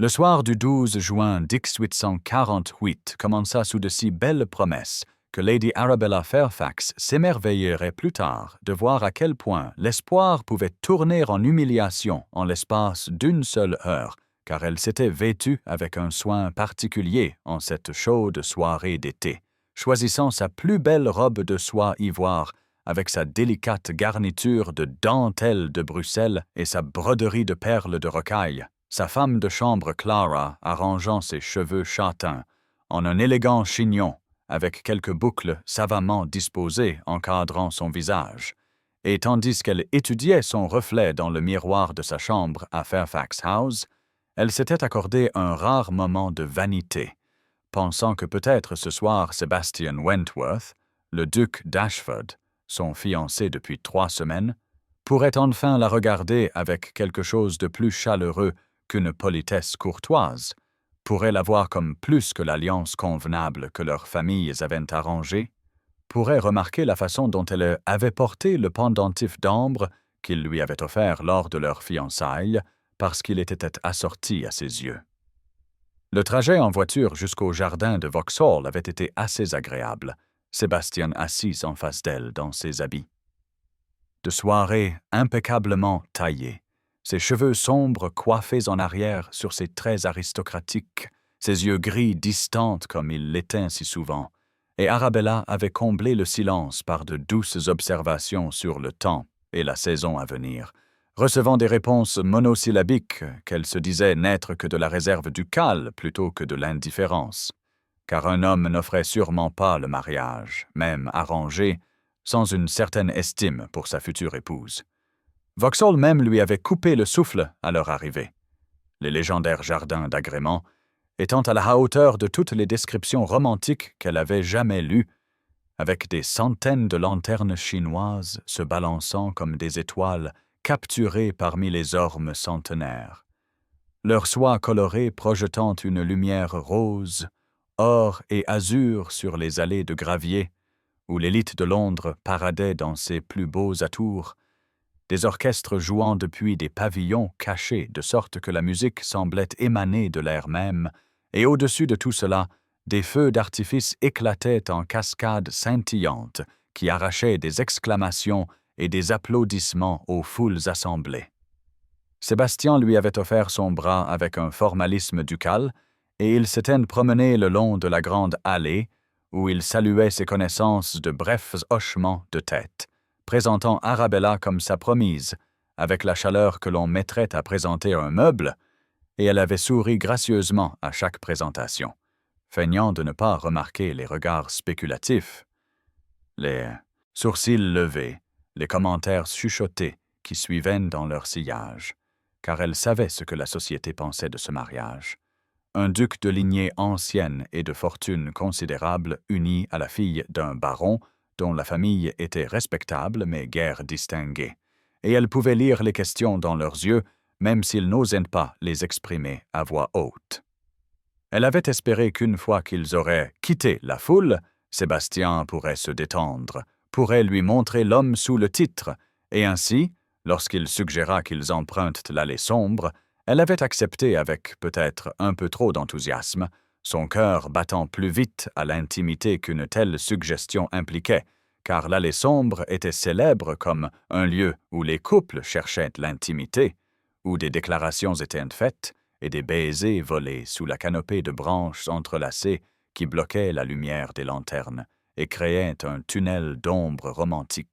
Le soir du 12 juin 1848 commença sous de si belles promesses que Lady Arabella Fairfax s'émerveillerait plus tard de voir à quel point l'espoir pouvait tourner en humiliation en l'espace d'une seule heure, car elle s'était vêtue avec un soin particulier en cette chaude soirée d'été, choisissant sa plus belle robe de soie ivoire avec sa délicate garniture de dentelle de Bruxelles et sa broderie de perles de rocaille, sa femme de chambre Clara arrangeant ses cheveux châtains en un élégant chignon avec quelques boucles savamment disposées encadrant son visage, et tandis qu'elle étudiait son reflet dans le miroir de sa chambre à Fairfax House, elle s'était accordé un rare moment de vanité, pensant que peut-être ce soir Sebastian Wentworth, le duc d'Ashford, son fiancé depuis 3 semaines, pourrait enfin la regarder avec quelque chose de plus chaleureux qu'une politesse courtoise, pourrait la voir comme plus que l'alliance convenable que leurs familles avaient arrangée, pourrait remarquer la façon dont elle avait porté le pendentif d'ambre qu'il lui avait offert lors de leurs fiançailles, parce qu'il était assorti à ses yeux. Le trajet en voiture jusqu'au jardin de Vauxhall avait été assez agréable, Sébastien assis en face d'elle dans ses habits de soirée impeccablement taillés, ses cheveux sombres coiffés en arrière sur ses traits aristocratiques, ses yeux gris distants comme il l'était si souvent, et Arabella avait comblé le silence par de douces observations sur le temps et la saison à venir, recevant des réponses monosyllabiques qu'elle se disait n'être que de la réserve ducale plutôt que de l'indifférence, car un homme n'offrait sûrement pas le mariage, même arrangé, sans une certaine estime pour sa future épouse. Vauxhall même lui avait coupé le souffle à leur arrivée, les légendaires jardins d'agrément étant à la hauteur de toutes les descriptions romantiques qu'elle avait jamais lues, avec des centaines de lanternes chinoises se balançant comme des étoiles capturées parmi les ormes centenaires, leur soie colorée projetant une lumière rose, or et azur sur les allées de gravier, où l'élite de Londres paradait dans ses plus beaux atours, des orchestres jouant depuis des pavillons cachés de sorte que la musique semblait émaner de l'air même, et au-dessus de tout cela, des feux d'artifice éclataient en cascades scintillantes qui arrachaient des exclamations et des applaudissements aux foules assemblées. Sébastien lui avait offert son bras avec un formalisme ducal, et ils s'étaient promenés le long de la grande allée, où il saluait ses connaissances de brefs hochements de tête, présentant Arabella comme sa promise, avec la chaleur que l'on mettrait à présenter un meuble, et elle avait souri gracieusement à chaque présentation, feignant de ne pas remarquer les regards spéculatifs, les sourcils levés, les commentaires chuchotés qui suivaient dans leur sillage, car elle savait ce que la société pensait de ce mariage. Un duc de lignée ancienne et de fortune considérable uni à la fille d'un baron dont la famille était respectable mais guère distinguée, et elle pouvait lire les questions dans leurs yeux, même s'ils n'osaient pas les exprimer à voix haute. Elle avait espéré qu'une fois qu'ils auraient quitté la foule, Sébastien pourrait se détendre, pourrait lui montrer l'homme sous le titre, et ainsi, lorsqu'il suggéra qu'ils empruntent l'allée sombre, elle avait accepté avec peut-être un peu trop d'enthousiasme, son cœur battant plus vite à l'intimité qu'une telle suggestion impliquait, car l'allée sombre était célèbre comme un lieu où les couples cherchaient l'intimité, où des déclarations étaient faites et des baisers volés sous la canopée de branches entrelacées qui bloquaient la lumière des lanternes et créaient un tunnel d'ombre romantique.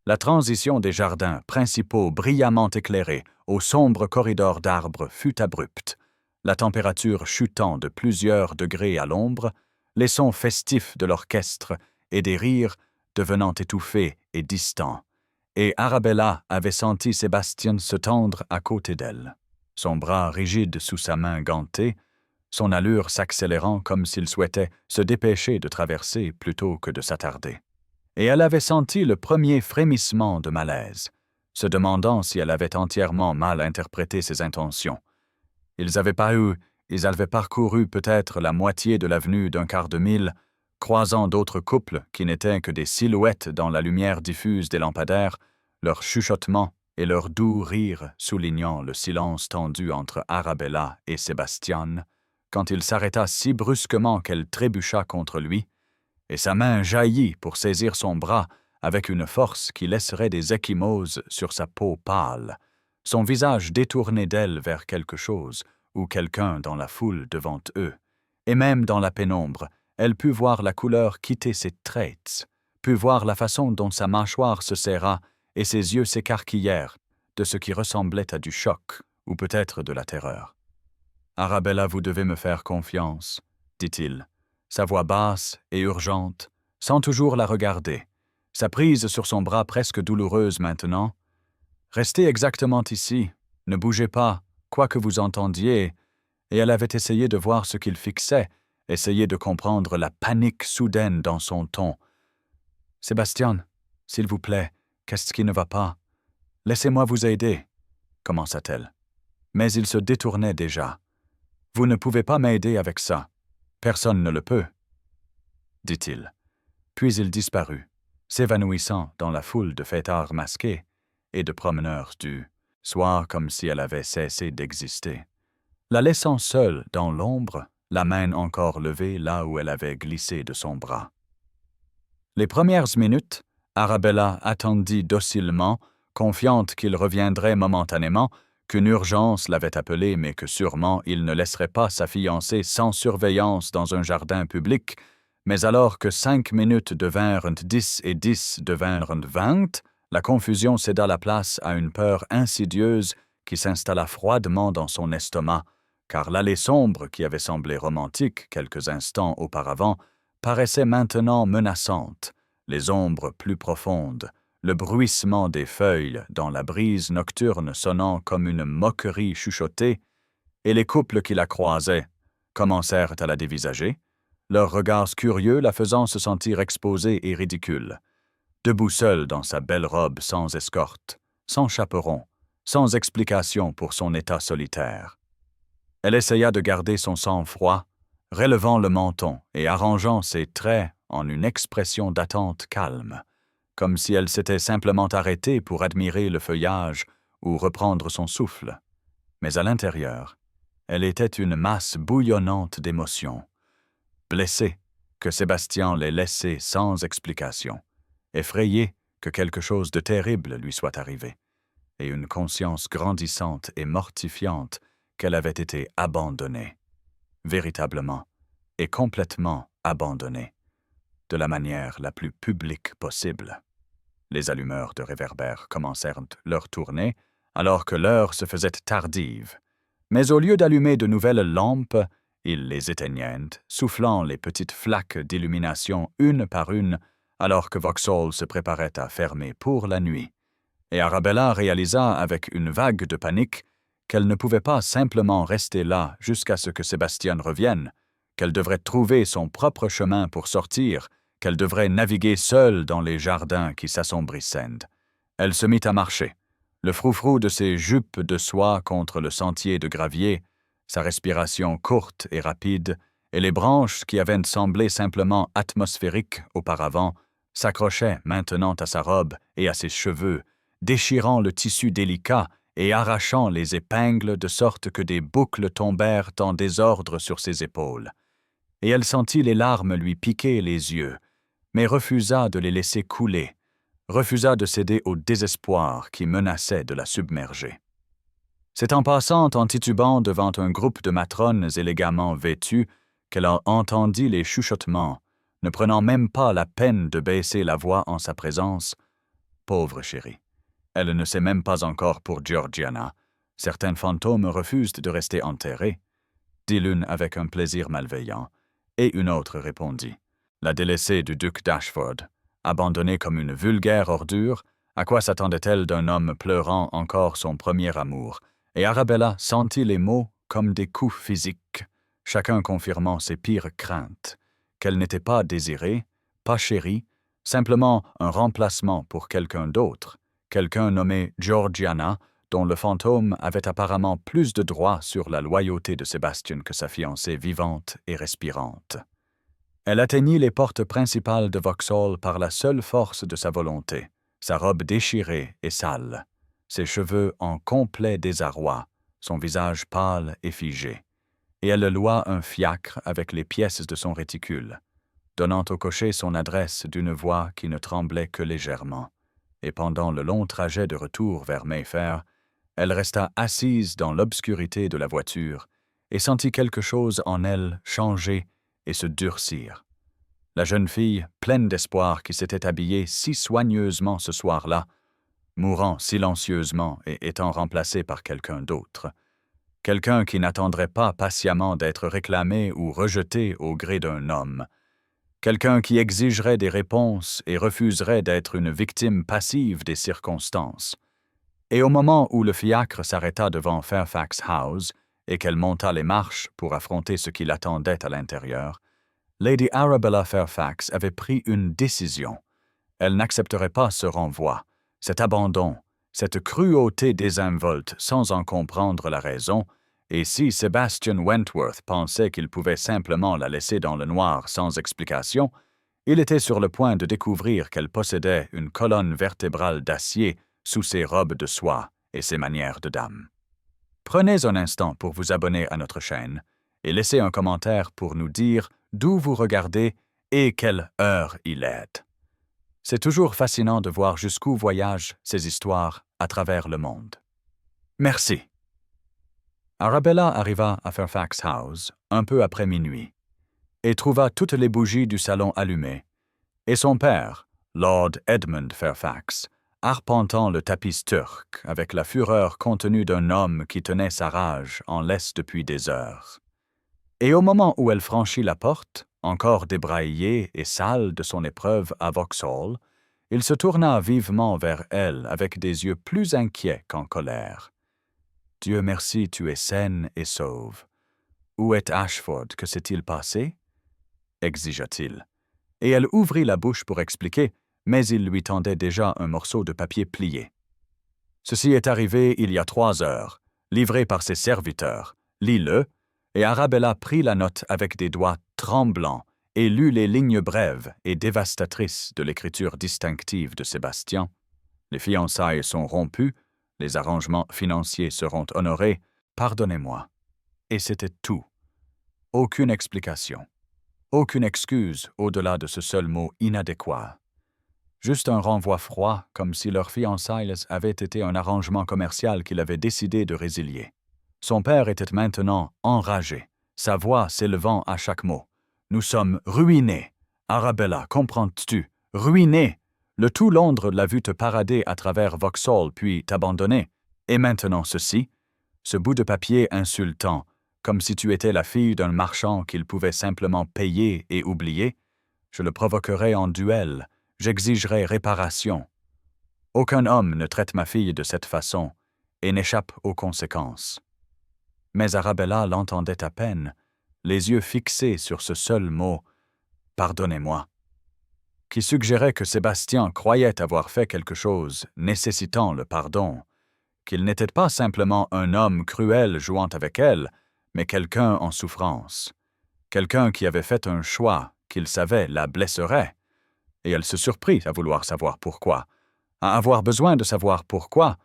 La transition des jardins principaux brillamment éclairés au sombre corridor d'arbres fut abrupte, la température chutant de plusieurs degrés à l'ombre, les sons festifs de l'orchestre et des rires devenant étouffés et distants, et Arabella avait senti Sébastien se tendre à côté d'elle, son bras rigide sous sa main gantée, son allure s'accélérant comme s'il souhaitait se dépêcher de traverser plutôt que de s'attarder. Et elle avait senti le premier frémissement de malaise, se demandant si elle avait entièrement mal interprété ses intentions. Ils avaient parcouru peut-être la moitié de l'avenue d'un quart de mille, croisant d'autres couples qui n'étaient que des silhouettes dans la lumière diffuse des lampadaires, leur chuchotement et leur doux rire soulignant le silence tendu entre Arabella et Sébastien, quand il s'arrêta si brusquement qu'elle trébucha contre lui, et sa main jaillit pour saisir son bras avec une force qui laisserait des ecchymoses sur sa peau pâle, son visage détourné d'elle vers quelque chose ou quelqu'un dans la foule devant eux, et même dans la pénombre, elle put voir la couleur quitter ses traits, put voir la façon dont sa mâchoire se serra et ses yeux s'écarquillèrent de ce qui ressemblait à du choc ou peut-être de la terreur. « Arabella, vous devez me faire confiance, » dit-il, sa voix basse et urgente, sans toujours la regarder, sa prise sur son bras presque douloureuse maintenant. « Restez exactement ici, ne bougez pas, quoi que vous entendiez. » Et elle avait essayé de voir ce qu'il fixait, essayé de comprendre la panique soudaine dans son ton. « Sébastien, s'il vous plaît, qu'est-ce qui ne va pas? Laissez-moi vous aider, » commença-t-elle. Mais il se détournait déjà. « Vous ne pouvez pas m'aider avec ça. Personne ne le peut, » dit-il. Puis il disparut, s'évanouissant dans la foule de fêtards masqués et de promeneurs du soir comme si elle avait cessé d'exister, la laissant seule dans l'ombre, la main encore levée là où elle avait glissé de son bras. Les premières minutes, Arabella attendit docilement, confiante qu'il reviendrait momentanément, qu'une urgence l'avait appelé mais que sûrement il ne laisserait pas sa fiancée sans surveillance dans un jardin public, mais alors que 5 minutes devinrent 10 et 10 devinrent 20, la confusion céda la place à une peur insidieuse qui s'installa froidement dans son estomac, car l'allée sombre qui avait semblé romantique quelques instants auparavant paraissait maintenant menaçante, les ombres plus profondes, le bruissement des feuilles dans la brise nocturne sonnant comme une moquerie chuchotée, et les couples qui la croisaient commencèrent à la dévisager, leurs regards curieux la faisant se sentir exposée et ridicule, debout seule dans sa belle robe sans escorte, sans chaperon, sans explication pour son état solitaire. Elle essaya de garder son sang-froid, relevant le menton et arrangeant ses traits en une expression d'attente calme, comme si elle s'était simplement arrêtée pour admirer le feuillage ou reprendre son souffle. Mais à l'intérieur, elle était une masse bouillonnante d'émotions. Blessée que Sébastien l'ait laissée sans explication, effrayée que quelque chose de terrible lui soit arrivé, et une conscience grandissante et mortifiante qu'elle avait été abandonnée, véritablement et complètement abandonnée, de la manière la plus publique possible. Les allumeurs de réverbères commencèrent leur tournée, alors que l'heure se faisait tardive. Mais au lieu d'allumer de nouvelles lampes, ils les éteignent, soufflant les petites flaques d'illumination une par une, alors que Vauxhall se préparait à fermer pour la nuit. Et Arabella réalisa avec une vague de panique qu'elle ne pouvait pas simplement rester là jusqu'à ce que Sébastien revienne, qu'elle devrait trouver son propre chemin pour sortir, qu'elle devrait naviguer seule dans les jardins qui s'assombrissaient. Elle se mit à marcher, le froufrou de ses jupes de soie contre le sentier de gravier, sa respiration courte et rapide, et les branches qui avaient semblé simplement atmosphériques auparavant, s'accrochaient maintenant à sa robe et à ses cheveux, déchirant le tissu délicat et arrachant les épingles de sorte que des boucles tombèrent en désordre sur ses épaules. Et elle sentit les larmes lui piquer les yeux, mais refusa de les laisser couler, refusa de céder au désespoir qui menaçait de la submerger. C'est en passant en titubant devant un groupe de matrones élégamment vêtues qu'elle en entendit les chuchotements, ne prenant même pas la peine de baisser la voix en sa présence. Pauvre chérie, elle ne sait même pas encore pour Georgiana. Certains fantômes refusent de rester enterrés, dit l'une avec un plaisir malveillant, et une autre répondit. La délaissée du duc d'Ashford, abandonnée comme une vulgaire ordure, à quoi s'attendait-elle d'un homme pleurant encore son premier amour? Et Arabella sentit les mots comme des coups physiques, chacun confirmant ses pires craintes, qu'elle n'était pas désirée, pas chérie, simplement un remplacement pour quelqu'un d'autre, quelqu'un nommé Georgiana, dont le fantôme avait apparemment plus de droit sur la loyauté de Sébastien que sa fiancée vivante et respirante. Elle atteignit les portes principales de Vauxhall par la seule force de sa volonté, sa robe déchirée et sale. ses cheveux en complet désarroi, son visage pâle et figé, et elle loua un fiacre avec les pièces de son réticule, donnant au cocher son adresse d'une voix qui ne tremblait que légèrement. Et pendant le long trajet de retour vers Mayfair, elle resta assise dans l'obscurité de la voiture et sentit quelque chose en elle changer et se durcir. La jeune fille, pleine d'espoir qui s'était habillée si soigneusement ce soir-là, mourant silencieusement et étant remplacée par quelqu'un d'autre, quelqu'un qui n'attendrait pas patiemment d'être réclamé ou rejeté au gré d'un homme, quelqu'un qui exigerait des réponses et refuserait d'être une victime passive des circonstances. Et au moment où le fiacre s'arrêta devant Fairfax House et qu'elle monta les marches pour affronter ce qui l'attendait à l'intérieur, Lady Arabella Fairfax avait pris une décision. Elle n'accepterait pas ce renvoi, cet abandon, cette cruauté désinvolte sans en comprendre la raison, et si Sebastian Wentworth pensait qu'il pouvait simplement la laisser dans le noir sans explication, il était sur le point de découvrir qu'elle possédait une colonne vertébrale d'acier sous ses robes de soie et ses manières de dame. Prenez un instant pour vous abonner à notre chaîne et laissez un commentaire pour nous dire d'où vous regardez et quelle heure il est. C'est toujours fascinant de voir jusqu'où voyagent ces histoires à travers le monde. Merci. Arabella arriva à Fairfax House un peu après minuit et trouva toutes les bougies du salon allumées, et son père, Lord Edmund Fairfax, arpentant le tapis turc avec la fureur contenue d'un homme qui tenait sa rage en laisse depuis des heures. Et au moment où elle franchit la porte, encore débraillée et sale de son épreuve à Vauxhall, il se tourna vivement vers elle avec des yeux plus inquiets qu'en colère. « Dieu merci, tu es saine et sauve. Où est Ashford? Que s'est-il passé ?» exigea-t-il. Et elle ouvrit la bouche pour expliquer, mais il lui tendait déjà un morceau de papier plié. « Ceci est arrivé il y a 3 heures, livré par ses serviteurs. Lis-le. » Et Arabella prit la note avec des doigts tremblants et lut les lignes brèves et dévastatrices de l'écriture distinctive de Sébastien. Les fiançailles sont rompues, les arrangements financiers seront honorés, pardonnez-moi. Et c'était tout. Aucune explication. Aucune excuse au-delà de ce seul mot inadéquat. Juste un renvoi froid, comme si leurs fiançailles avaient été un arrangement commercial qu'il avait décidé de résilier. Son père était maintenant enragé, sa voix s'élevant à chaque mot. « Nous sommes ruinés. Arabella, comprends-tu? Ruinés. Le tout Londres l'a vu te parader à travers Vauxhall puis t'abandonner. Et maintenant ceci, ce bout de papier insultant, comme si tu étais la fille d'un marchand qu'il pouvait simplement payer et oublier. Je le provoquerai en duel, j'exigerai réparation. Aucun homme ne traite ma fille de cette façon et n'échappe aux conséquences. » Mais Arabella l'entendait à peine, les yeux fixés sur ce seul mot « pardonnez-moi », qui suggérait que Sébastien croyait avoir fait quelque chose nécessitant le pardon, qu'il n'était pas simplement un homme cruel jouant avec elle, mais quelqu'un en souffrance, quelqu'un qui avait fait un choix qu'il savait la blesserait, et elle se surprit à vouloir savoir pourquoi, à avoir besoin de savoir pourquoi,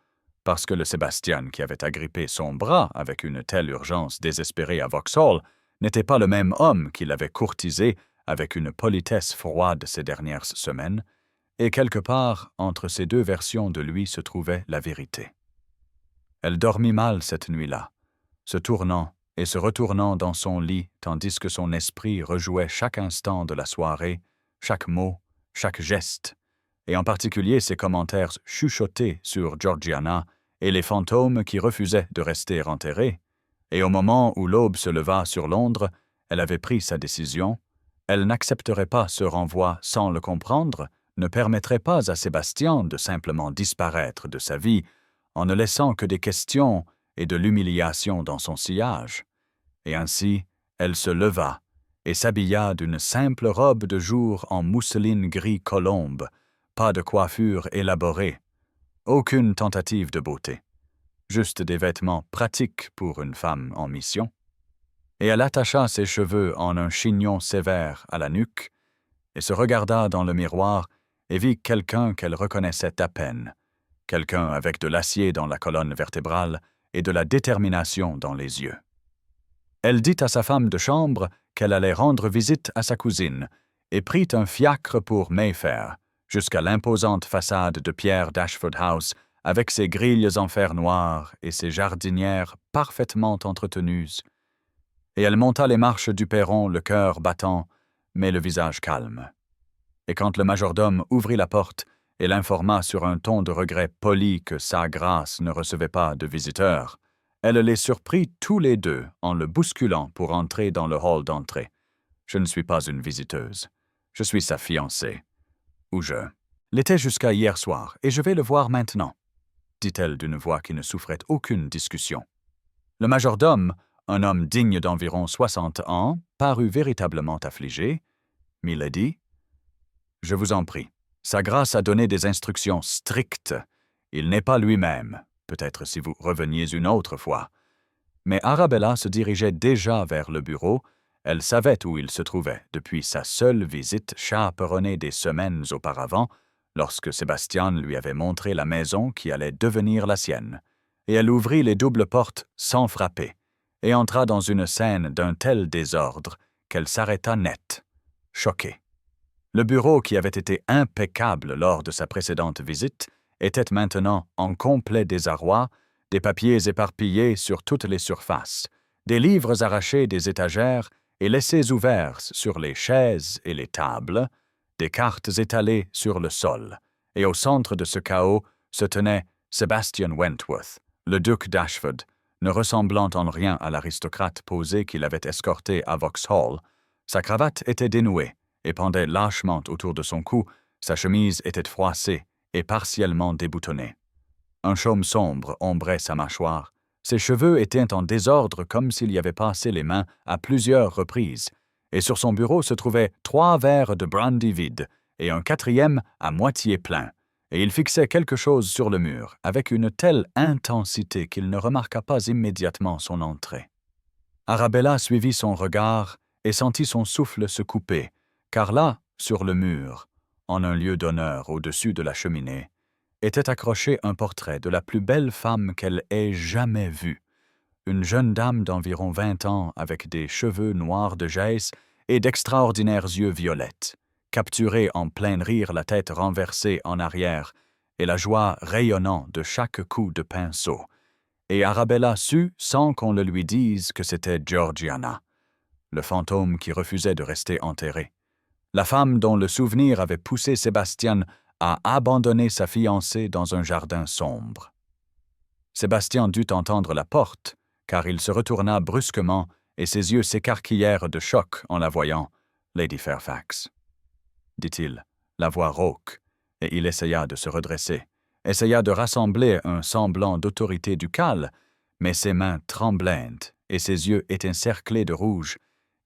parce que le Sébastien qui avait agrippé son bras avec une telle urgence désespérée à Vauxhall n'était pas le même homme qui l'avait courtisé avec une politesse froide ces dernières semaines, et quelque part entre ces deux versions de lui se trouvait la vérité. Elle dormit mal cette nuit-là, se tournant et se retournant dans son lit tandis que son esprit rejouait chaque instant de la soirée, chaque mot, chaque geste, et en particulier ses commentaires chuchotés sur Georgiana et les fantômes qui refusaient de rester enterrés. Et au moment où l'aube se leva sur Londres, elle avait pris sa décision. Elle n'accepterait pas ce renvoi sans le comprendre, ne permettrait pas à Sébastien de simplement disparaître de sa vie en ne laissant que des questions et de l'humiliation dans son sillage. Et ainsi, elle se leva et s'habilla d'une simple robe de jour en mousseline gris colombe, pas de coiffure élaborée, aucune tentative de beauté, juste des vêtements pratiques pour une femme en mission. Et elle attacha ses cheveux en un chignon sévère à la nuque et se regarda dans le miroir et vit quelqu'un qu'elle reconnaissait à peine, quelqu'un avec de l'acier dans la colonne vertébrale et de la détermination dans les yeux. Elle dit à sa femme de chambre qu'elle allait rendre visite à sa cousine et prit un fiacre pour Mayfair, jusqu'à l'imposante façade de pierre d'Ashford House avec ses grilles en fer noir et ses jardinières parfaitement entretenues. Et elle monta les marches du perron, le cœur battant, mais le visage calme. Et quand le majordome ouvrit la porte et l'informa sur un ton de regret poli que sa grâce ne recevait pas de visiteurs, elle les surprit tous les deux en le bousculant pour entrer dans le hall d'entrée. « Je ne suis pas une visiteuse. Je suis sa fiancée. Ou je l'étais jusqu'à hier soir, et je vais le voir maintenant, » dit-elle d'une voix qui ne souffrait aucune discussion. Le majordome, un homme digne d'environ 60 ans, parut véritablement affligé. « Milady, je vous en prie, sa grâce a donné des instructions strictes. Il n'est pas lui-même, peut-être si vous reveniez une autre fois. » Mais Arabella se dirigeait déjà vers le bureau. Elle savait où il se trouvait depuis sa seule visite chaperonnée des semaines auparavant, lorsque Sébastien lui avait montré la maison qui allait devenir la sienne. Et elle ouvrit les doubles portes sans frapper, et entra dans une scène d'un tel désordre qu'elle s'arrêta net, choquée. Le bureau, qui avait été impeccable lors de sa précédente visite, était maintenant en complet désarroi, des papiers éparpillés sur toutes les surfaces, des livres arrachés des étagères et laissés ouverts sur les chaises et les tables, des cartes étalées sur le sol, et au centre de ce chaos se tenait Sebastian Wentworth, le duc d'Ashford, ne ressemblant en rien à l'aristocrate posé qui l'avait escorté à Vauxhall. Sa cravate était dénouée et pendait lâchement autour de son cou, sa chemise était froissée et partiellement déboutonnée. Un chaume sombre ombrait sa mâchoire. Ses cheveux étaient en désordre comme s'il y avait passé les mains à plusieurs reprises, et sur son bureau se trouvaient 3 verres de brandy vides et un 4e à moitié plein, et il fixait quelque chose sur le mur avec une telle intensité qu'il ne remarqua pas immédiatement son entrée. Arabella suivit son regard et sentit son souffle se couper, car là, sur le mur, en un lieu d'honneur au-dessus de la cheminée, était accroché un portrait de la plus belle femme qu'elle ait jamais vue, une jeune dame d'environ 20 ans avec des cheveux noirs de jaisse et d'extraordinaires yeux violettes, capturée en plein rire, la tête renversée en arrière et la joie rayonnant de chaque coup de pinceau. Et Arabella sut, sans qu'on le lui dise, que c'était Georgiana, le fantôme qui refusait de rester enterré, la femme dont le souvenir avait poussé Sébastien à abandonner sa fiancée dans un jardin sombre. Sébastien dut entendre la porte, car il se retourna brusquement et ses yeux s'écarquillèrent de choc en la voyant. « Lady Fairfax », dit-il, la voix rauque, et il essaya de se redresser, essaya de rassembler un semblant d'autorité ducale, mais ses mains tremblaient et ses yeux étaient cerclés de rouge,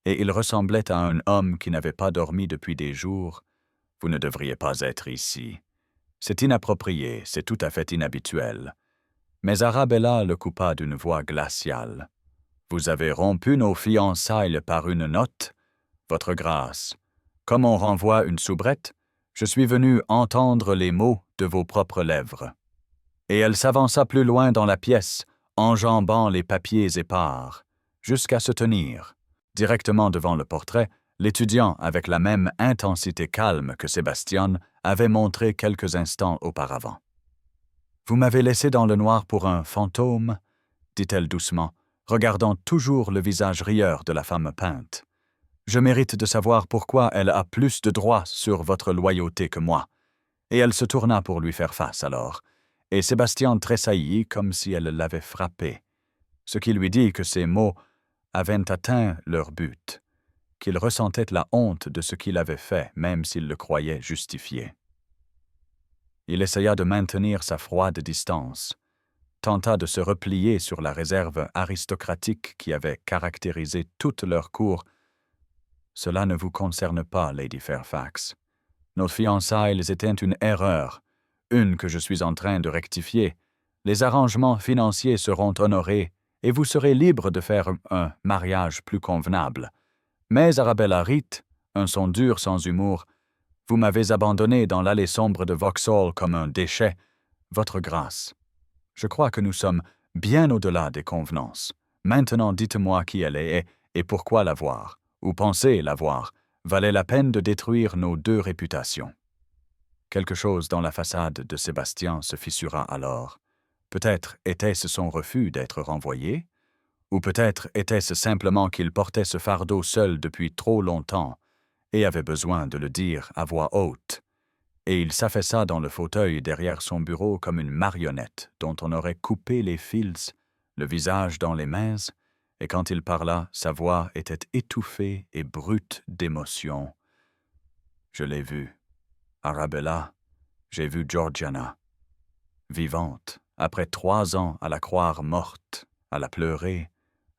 et il ressemblait à un homme qui n'avait pas dormi depuis des jours. « Vous ne devriez pas être ici. C'est inapproprié, c'est tout à fait inhabituel. » Mais Arabella le coupa d'une voix glaciale. « Vous avez rompu nos fiançailles par une note, votre grâce. Comme on renvoie une soubrette, je suis venu entendre les mots de vos propres lèvres. » Et elle s'avança plus loin dans la pièce, enjambant les papiers épars, jusqu'à se tenir, directement devant le portrait, l'étudiant avec la même intensité calme que Sébastien avait montré quelques instants auparavant. « Vous m'avez laissé dans le noir pour un fantôme ?» dit-elle doucement, regardant toujours le visage rieur de la femme peinte. « Je mérite de savoir pourquoi elle a plus de droit sur votre loyauté que moi. » Et elle se tourna pour lui faire face alors, et Sébastien tressaillit comme si elle l'avait frappé, ce qui lui dit que ces mots avaient atteint leur but, qu'il ressentait la honte de ce qu'il avait fait, même s'il le croyait justifié. Il essaya de maintenir sa froide distance, tenta de se replier sur la réserve aristocratique qui avait caractérisé toute leur cour. « Cela ne vous concerne pas, Lady Fairfax. Nos fiançailles étaient une erreur, une que je suis en train de rectifier. Les arrangements financiers seront honorés et vous serez libre de faire un mariage plus convenable. Mais Arabella Reed, un son dur sans humour, vous m'avez abandonné dans l'allée sombre de Vauxhall comme un déchet. Votre grâce. Je crois que nous sommes bien au-delà des convenances. Maintenant, dites-moi qui elle est et pourquoi la voir, ou pensez la voir, valait la peine de détruire nos deux réputations. » Quelque chose dans la façade de Sébastien se fissura alors. Peut-être était-ce son refus d'être renvoyé, ou peut-être était-ce simplement qu'il portait ce fardeau seul depuis trop longtemps et avait besoin de le dire à voix haute. Et il s'affaissa dans le fauteuil derrière son bureau comme une marionnette dont on aurait coupé les fils, le visage dans les mains, et quand il parla, sa voix était étouffée et brute d'émotion. Je l'ai vue. Arabella, j'ai vu Georgiana. Vivante, après 3 ans à la croire morte, à la pleurer,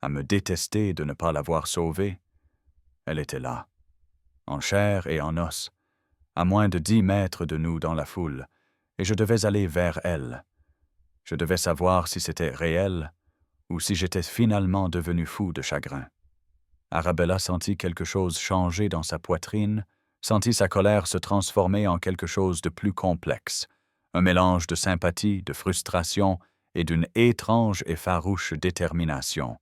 à me détester de ne pas l'avoir sauvée. Elle était là, en chair et en os, à moins de 10 mètres de nous dans la foule, et je devais aller vers elle. Je devais savoir si c'était réel ou si j'étais finalement devenu fou de chagrin. Arabella sentit quelque chose changer dans sa poitrine, sentit sa colère se transformer en quelque chose de plus complexe, un mélange de sympathie, de frustration et d'une étrange et farouche détermination,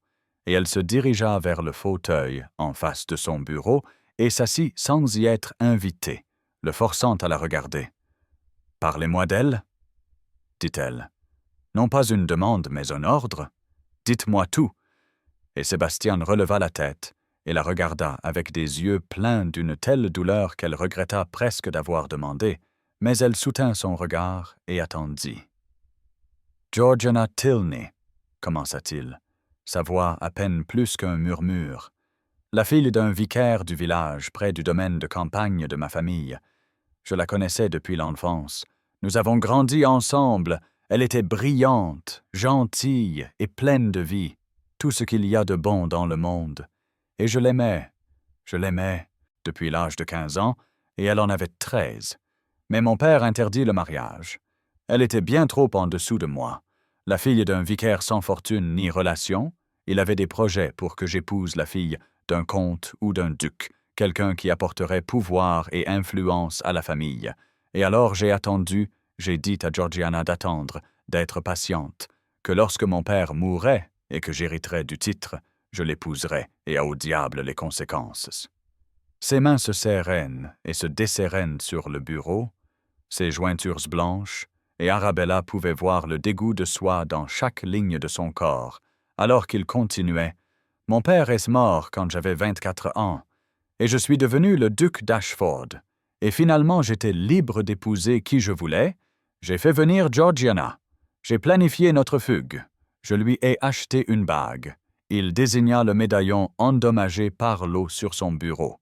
et elle se dirigea vers le fauteuil en face de son bureau et s'assit sans y être invitée, le forçant à la regarder. « Parlez-moi d'elle, » dit-elle. « Non pas une demande, mais un ordre. Dites-moi tout. » Et Sébastien releva la tête et la regarda avec des yeux pleins d'une telle douleur qu'elle regretta presque d'avoir demandé, mais elle soutint son regard et attendit. « Georgiana Tilney, » commença-t-il, sa voix à peine plus qu'un murmure. « La fille d'un vicaire du village près du domaine de campagne de ma famille. Je la connaissais depuis l'enfance. Nous avons grandi ensemble. Elle était brillante, gentille et pleine de vie. Tout ce qu'il y a de bon dans le monde. Et je l'aimais, depuis l'âge de 15 ans, et elle en avait 13. Mais mon père interdit le mariage. Elle était bien trop en dessous de moi. La fille d'un vicaire sans fortune ni relation, il avait des projets pour que j'épouse la fille d'un comte ou d'un duc, quelqu'un qui apporterait pouvoir et influence à la famille. Et alors j'ai attendu, j'ai dit à Georgiana d'attendre, d'être patiente, que lorsque mon père mourrait et que j'hériterais du titre, je l'épouserais, et au diable les conséquences. » Ses mains se serrèrent et se desserrèrent sur le bureau, ses jointures blanches, et Arabella pouvait voir le dégoût de soi dans chaque ligne de son corps, alors qu'il continuait. « Mon père est mort quand j'avais 24 ans, et je suis devenu le duc d'Ashford, et finalement j'étais libre d'épouser qui je voulais. J'ai fait venir Georgiana. J'ai planifié notre fugue. Je lui ai acheté une bague. » Il désigna le médaillon endommagé par l'eau sur son bureau.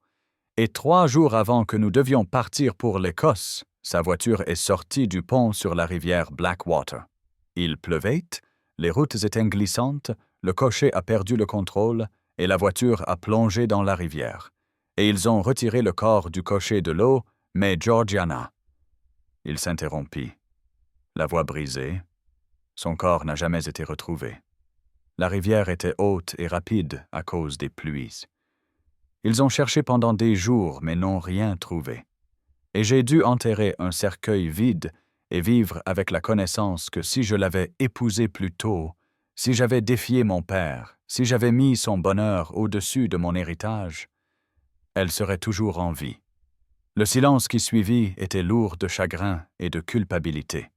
Et 3 jours avant que nous devions partir pour l'Écosse, sa voiture est sortie du pont sur la rivière Blackwater. Il pleuvait, les routes étaient glissantes, le cocher a perdu le contrôle et la voiture a plongé dans la rivière. Et ils ont retiré le corps du cocher de l'eau, mais Georgiana. Il s'interrompit. La voix brisée. Son corps n'a jamais été retrouvé. La rivière était haute et rapide à cause des pluies. Ils ont cherché pendant des jours, mais n'ont rien trouvé. Et j'ai dû enterrer un cercueil vide et vivre avec la connaissance que si je l'avais épousée plus tôt, si j'avais défié mon père, si j'avais mis son bonheur au-dessus de mon héritage, elle serait toujours en vie. Le silence qui suivit était lourd de chagrin et de culpabilité.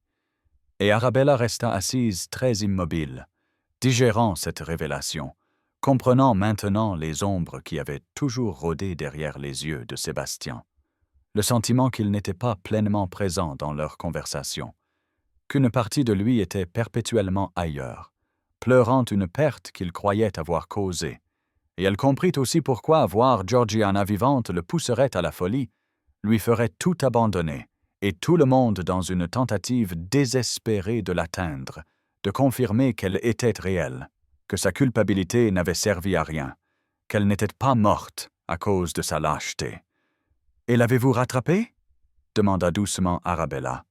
Et Arabella resta assise très immobile, digérant cette révélation, comprenant maintenant les ombres qui avaient toujours rôdé derrière les yeux de Sébastien, le sentiment qu'il n'était pas pleinement présent dans leur conversation, qu'une partie de lui était perpétuellement ailleurs, pleurant une perte qu'il croyait avoir causée, et elle comprit aussi pourquoi voir Georgiana vivante le pousserait à la folie, lui ferait tout abandonner, et tout le monde dans une tentative désespérée de l'atteindre, de confirmer qu'elle était réelle, que sa culpabilité n'avait servi à rien, qu'elle n'était pas morte à cause de sa lâcheté. « Et l'avez-vous rattrapée » demanda doucement Arabella.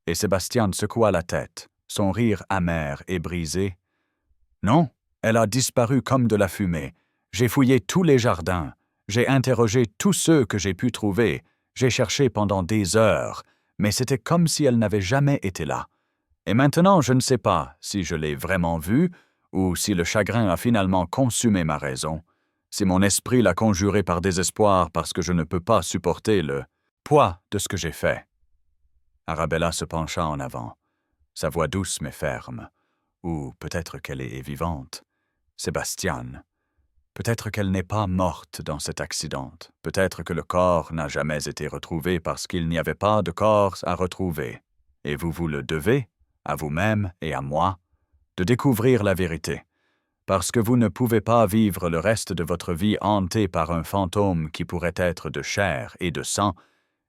Et Sébastien secoua la tête, son rire amer et brisé. « Non, elle a disparu comme de la fumée. J'ai fouillé tous les jardins, j'ai interrogé tous ceux que j'ai pu trouver, j'ai cherché pendant des heures, mais c'était comme si elle n'avait jamais été là. Et maintenant, je ne sais pas si je l'ai vraiment vu ou si le chagrin a finalement consumé ma raison, si mon esprit l'a conjuré par désespoir parce que je ne peux pas supporter le poids de ce que j'ai fait. Arabella se pencha en avant, sa voix douce mais ferme. Ou peut-être qu'elle est vivante. Sébastiane. Peut-être qu'elle n'est pas morte dans cet accident. Peut-être que le corps n'a jamais été retrouvé parce qu'il n'y avait pas de corps à retrouver. Et vous vous le devez, à vous-même et à moi, de découvrir la vérité. Parce que vous ne pouvez pas vivre le reste de votre vie hanté par un fantôme qui pourrait être de chair et de sang,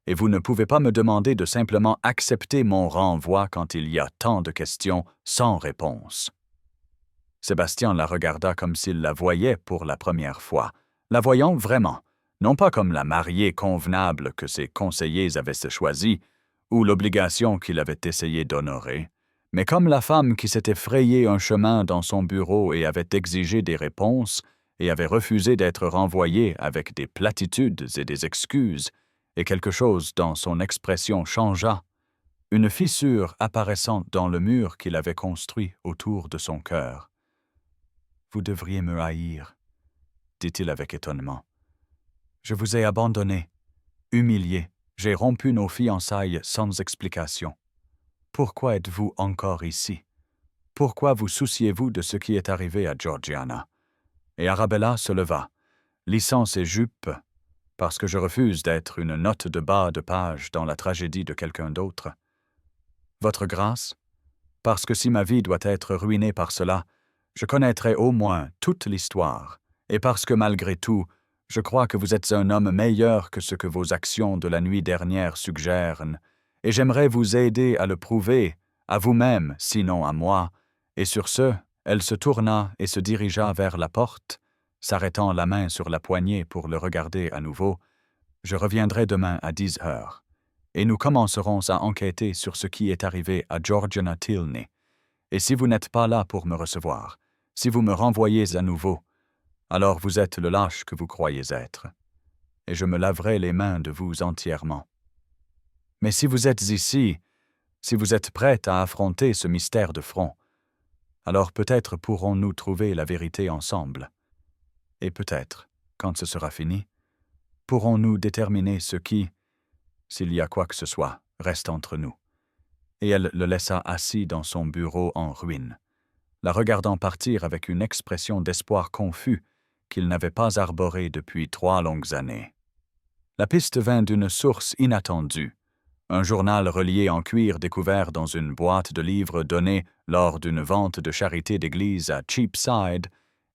et vous ne pouvez pas me demander de simplement accepter mon renvoi quand il y a tant de questions sans réponse. Sébastien la regarda comme s'il la voyait pour la première fois, la voyant vraiment, non pas comme la mariée convenable que ses conseillers avaient se choisie, ou l'obligation qu'il avait essayé d'honorer, mais comme la femme qui s'était frayé un chemin dans son bureau et avait exigé des réponses et avait refusé d'être renvoyée avec des platitudes et des excuses, et quelque chose dans son expression changea, une fissure apparaissant dans le mur qu'il avait construit autour de son cœur. « Vous devriez me haïr, » dit-il avec étonnement. « Je vous ai abandonné, humilié, j'ai rompu nos fiançailles sans explication. Pourquoi êtes-vous encore ici? Pourquoi vous souciez-vous de ce qui est arrivé à Georgiana? » Et Arabella se leva, lissant ses jupes, parce que je refuse d'être une note de bas de page dans la tragédie de quelqu'un d'autre. Votre grâce, parce que si ma vie doit être ruinée par cela, je connaîtrai au moins toute l'histoire, et parce que malgré tout, je crois que vous êtes un homme meilleur que ce que vos actions de la nuit dernière suggèrent, et j'aimerais vous aider à le prouver, à vous-même, sinon à moi. Et sur ce, elle se tourna et se dirigea vers la porte, s'arrêtant la main sur la poignée pour le regarder à nouveau. Je reviendrai demain à 10 heures, et nous commencerons à enquêter sur ce qui est arrivé à Georgiana Tilney. Et si vous n'êtes pas là pour me recevoir, si vous me renvoyez à nouveau, alors vous êtes le lâche que vous croyez être, et je me laverai les mains de vous entièrement. Mais si vous êtes ici, si vous êtes prête à affronter ce mystère de front, alors peut-être pourrons-nous trouver la vérité ensemble. Et peut-être, quand ce sera fini, pourrons-nous déterminer ce qui, s'il y a quoi que ce soit, reste entre nous. Et elle le laissa assis dans son bureau en ruine, la regardant partir avec une expression d'espoir confus qu'il n'avait pas arborée depuis 3 longues années. La piste vint d'une source inattendue, un journal relié en cuir découvert dans une boîte de livres donnée lors d'une vente de charité d'église à Cheapside,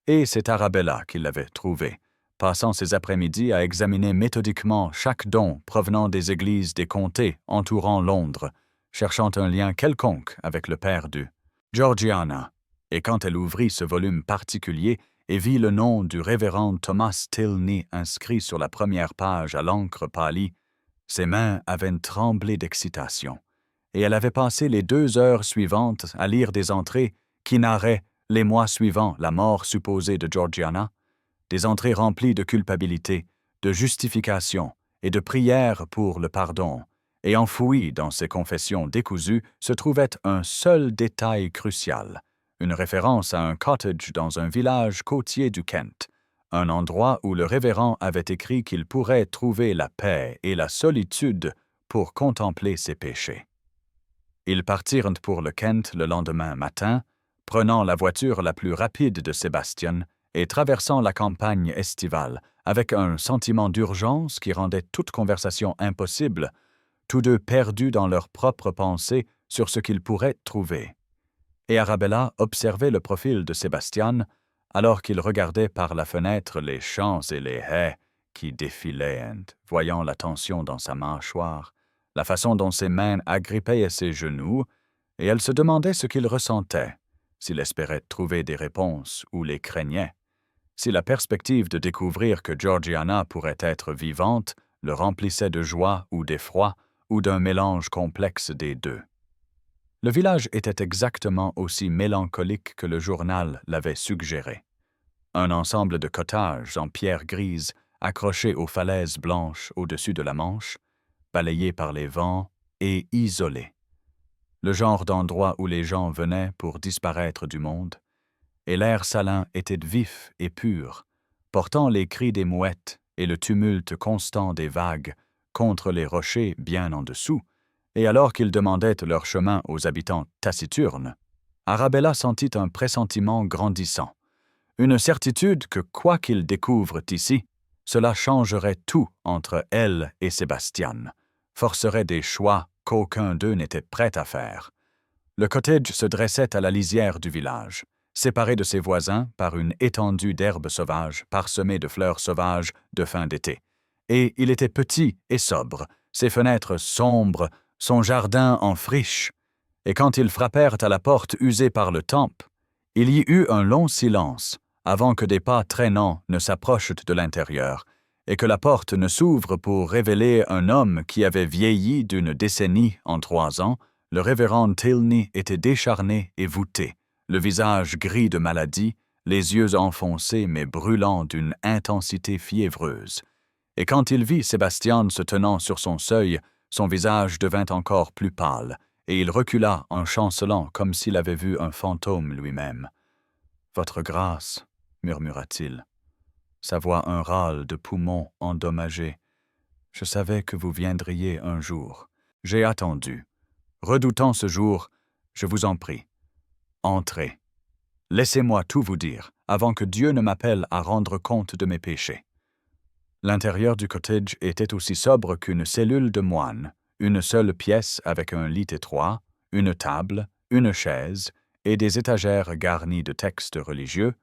et c'est Arabella qui l'avait trouvé, passant ses après-midi à examiner méthodiquement chaque don provenant des églises des comtés entourant Londres, cherchant un lien quelconque avec le perdu, Georgiana, et quand elle ouvrit ce volume particulier et vit le nom du révérend Thomas Tilney inscrit sur la première page à l'encre pâlie, ses mains avaient tremblé d'excitation, et elle avait passé les 2 heures suivantes à lire des entrées qui narraient, les mois suivants, la mort supposée de Georgiana, des entrées remplies de culpabilité, de justification et de prières pour le pardon, et enfoui dans ces confessions décousues se trouvait un seul détail crucial, une référence à un cottage dans un village côtier du Kent, un endroit où le révérend avait écrit qu'il pourrait trouver la paix et la solitude pour contempler ses péchés. Ils partirent pour le Kent le lendemain matin, prenant la voiture la plus rapide de Sébastien et traversant la campagne estivale, avec un sentiment d'urgence qui rendait toute conversation impossible, tous deux perdus dans leurs propres pensées sur ce qu'ils pourraient trouver. Et Arabella observait le profil de Sébastien, alors qu'il regardait par la fenêtre les champs et les haies qui défilaient, voyant la tension dans sa mâchoire, la façon dont ses mains agrippaient ses genoux, et elle se demandait ce qu'il ressentait, s'il espérait trouver des réponses ou les craignait, si la perspective de découvrir que Georgiana pourrait être vivante le remplissait de joie ou d'effroi, ou d'un mélange complexe des deux. Le village était exactement aussi mélancolique que le journal l'avait suggéré. Un ensemble de cottages en pierre grise accrochés aux falaises blanches au-dessus de la Manche, balayés par les vents et isolés. le genre d'endroit où les gens venaient pour disparaître du monde, et l'air salin était vif et pur, portant les cris des mouettes et le tumulte constant des vagues contre les rochers bien en dessous, et alors qu'ils demandaient leur chemin aux habitants taciturnes, Arabella sentit un pressentiment grandissant, une certitude que quoi qu'ils découvrent ici, cela changerait tout entre elle et Sébastien, forcerait des choix qu'aucun d'eux n'était prêt à faire. Le cottage se dressait à la lisière du village, séparé de ses voisins par une étendue d'herbes sauvages parsemée de fleurs sauvages de fin d'été. Et il était petit et sobre, ses fenêtres sombres, son jardin en friche. Et quand ils frappèrent à la porte usée par le temps, il y eut un long silence avant que des pas traînants ne s'approchent de l'intérieur et que la porte ne s'ouvre pour révéler un homme qui avait vieilli d'une décennie en 3 ans. Le révérend Tilney était décharné et voûté, le visage gris de maladie, les yeux enfoncés mais brûlants d'une intensité fiévreuse. Et quand il vit Sébastien se tenant sur son seuil, son visage devint encore plus pâle, et il recula en chancelant comme s'il avait vu un fantôme lui-même. « Votre grâce, » murmura-t-il. Sa voix un râle de poumon endommagé. « Je savais que vous viendriez un jour. J'ai attendu. Redoutant ce jour, je vous en prie. Entrez. Laissez-moi tout vous dire, avant que Dieu ne m'appelle à rendre compte de mes péchés. » L'intérieur du cottage était aussi sobre qu'une cellule de moine, une seule pièce avec un lit étroit, une table, une chaise et des étagères garnies de textes religieux,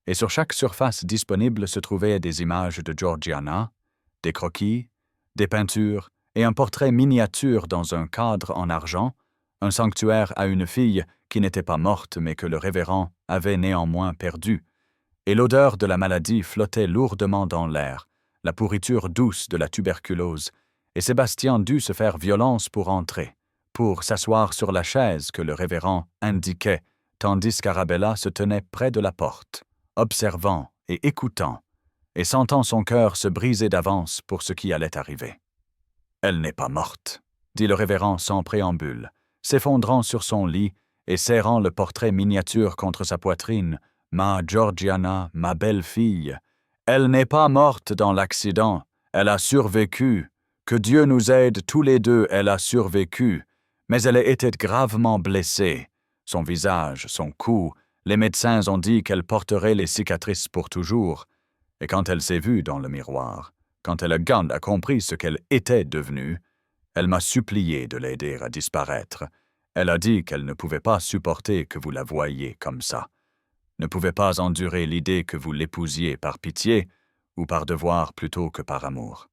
et sur chaque surface disponible se trouvaient des images de Georgiana, des croquis, des peintures et un portrait miniature dans un cadre en argent, un sanctuaire à une fille qui n'était pas morte mais que le révérend avait néanmoins perdue, et l'odeur de la maladie flottait lourdement dans l'air, la pourriture douce de la tuberculose, et Sébastien dut se faire violence pour entrer, pour s'asseoir sur la chaise que le révérend indiquait, tandis qu'Arabella se tenait près de la porte, observant et écoutant, et sentant son cœur se briser d'avance pour ce qui allait arriver. « Elle n'est pas morte, » dit le révérend sans préambule, s'effondrant sur son lit et serrant le portrait miniature contre sa poitrine. « Ma Georgiana, ma belle-fille, elle n'est pas morte dans l'accident, elle a survécu. Que Dieu nous aide tous les deux, elle a survécu. Mais elle était gravement blessée. Son visage, son cou, les médecins ont dit qu'elle porterait les cicatrices pour toujours. Et quand elle s'est vue dans le miroir, quand elle a compris ce qu'elle était devenue, elle m'a supplié de l'aider à disparaître. Elle a dit qu'elle ne pouvait pas supporter que vous la voyiez comme ça, ne pouvait pas endurer l'idée que vous l'épousiez par pitié ou par devoir plutôt que par amour. »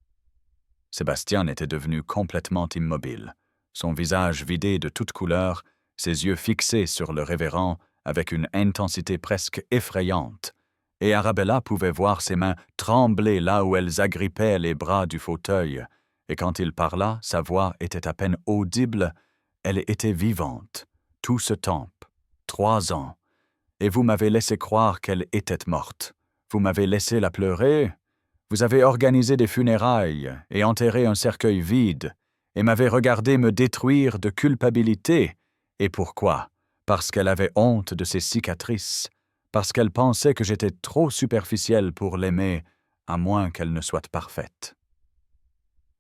Sébastien était devenu complètement immobile, son visage vidé de toute couleur, ses yeux fixés sur le révérend avec une intensité presque effrayante, et Arabella pouvait voir ses mains trembler là où elles agrippaient les bras du fauteuil, et quand il parla, sa voix était à peine audible, elle était vivante, tout ce temps, 3 ans, et vous m'avez laissé croire qu'elle était morte. Vous m'avez laissé la pleurer, vous avez organisé des funérailles et enterré un cercueil vide, et m'avez regardé me détruire de culpabilité. Et pourquoi? Parce qu'elle avait honte de ses cicatrices, parce qu'elle pensait que j'étais trop superficiel pour l'aimer, à moins qu'elle ne soit parfaite.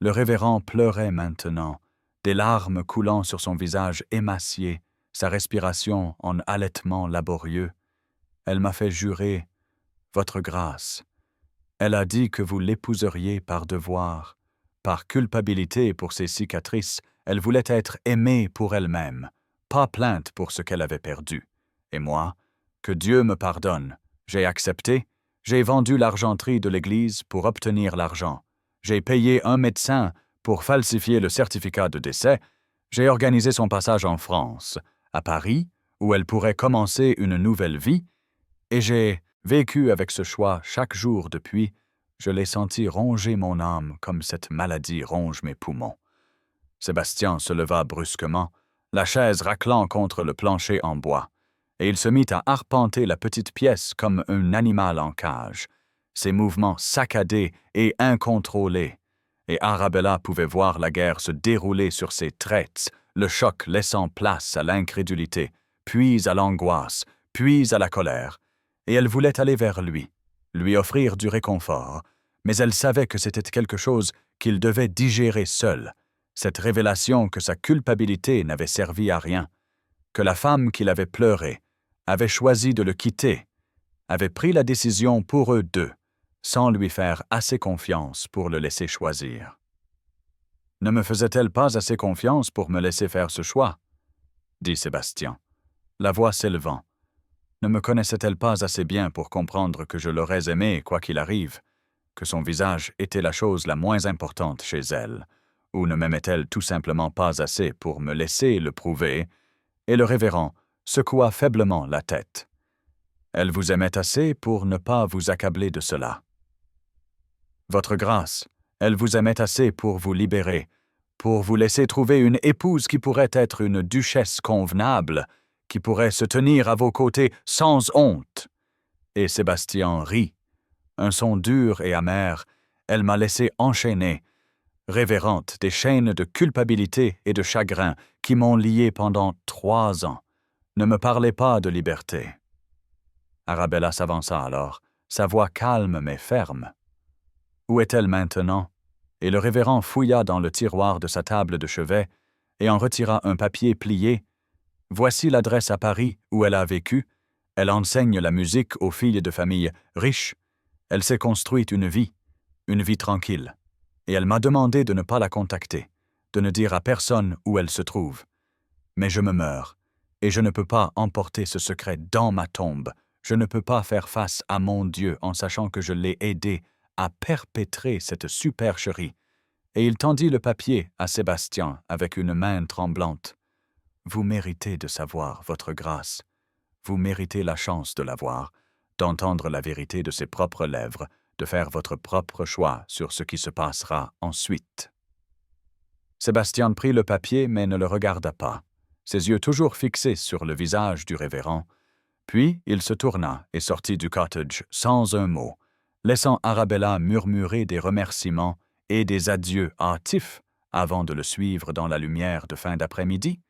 Le révérend pleurait maintenant, des larmes coulant sur son visage émacié, sa respiration en halètement laborieux. Elle m'a fait jurer, votre grâce. Elle a dit que vous l'épouseriez par devoir, par culpabilité pour ses cicatrices. Elle voulait être aimée pour elle-même, pas plainte pour ce qu'elle avait perdu. Et moi, que Dieu me pardonne, j'ai accepté, j'ai vendu l'argenterie de l'Église pour obtenir l'argent, j'ai payé un médecin pour falsifier le certificat de décès, j'ai organisé son passage en France, à Paris, où elle pourrait commencer une nouvelle vie, et j'ai vécu avec ce choix chaque jour depuis. Je l'ai senti ronger mon âme comme cette maladie ronge mes poumons. » Sébastien se leva brusquement, la chaise raclant contre le plancher en bois, et il se mit à arpenter la petite pièce comme un animal en cage, ses mouvements saccadés et incontrôlés, et Arabella pouvait voir la guerre se dérouler sur ses traits, le choc laissant place à l'incrédulité, puis à l'angoisse, puis à la colère, et elle voulait aller vers lui offrir du réconfort, mais elle savait que c'était quelque chose qu'il devait digérer seul, cette révélation que sa culpabilité n'avait servi à rien, que la femme qu'il avait pleuré avait choisi de le quitter, avait pris la décision pour eux deux, sans lui faire assez confiance pour le laisser choisir. Ne me faisait-elle pas assez confiance pour me laisser faire ce choix? Dit Sébastien, la voix s'élevant. Ne me connaissait-elle pas assez bien pour comprendre que je l'aurais aimé quoi qu'il arrive, que son visage était la chose la moins importante chez elle, ou ne m'aimait-elle tout simplement pas assez pour me laisser le prouver? Et le révérend secoua faiblement la tête. Elle vous aimait assez pour ne pas vous accabler de cela. Votre grâce, elle vous aimait assez pour vous libérer, pour vous laisser trouver une épouse qui pourrait être une duchesse convenable, qui pourrait se tenir à vos côtés sans honte. Et Sébastien rit. Un son dur et amer, elle m'a laissé enchaîner, révérente des chaînes de culpabilité et de chagrin qui m'ont lié pendant 3 ans. Ne me parlez pas de liberté. Arabella s'avança alors, sa voix calme mais ferme. Où est-elle maintenant? Et le révérend fouilla dans le tiroir de sa table de chevet et en retira un papier plié. Voici l'adresse à Paris où elle a vécu. Elle enseigne la musique aux filles de famille riches. Elle s'est construite une vie tranquille. Et elle m'a demandé de ne pas la contacter, de ne dire à personne où elle se trouve. Mais je me meurs, et je ne peux pas emporter ce secret dans ma tombe. Je ne peux pas faire face à mon Dieu en sachant que je l'ai aidé à perpétrer cette supercherie. Et il tendit le papier à Sébastien avec une main tremblante. Vous méritez de savoir votre grâce. Vous méritez la chance de la voir, d'entendre la vérité de ses propres lèvres, de faire votre propre choix sur ce qui se passera ensuite. Sébastien prit le papier mais ne le regarda pas, ses yeux toujours fixés sur le visage du révérend. Puis il se tourna et sortit du cottage sans un mot, laissant Arabella murmurer des remerciements et des adieux hâtifs avant de le suivre dans la lumière de fin d'après-midi,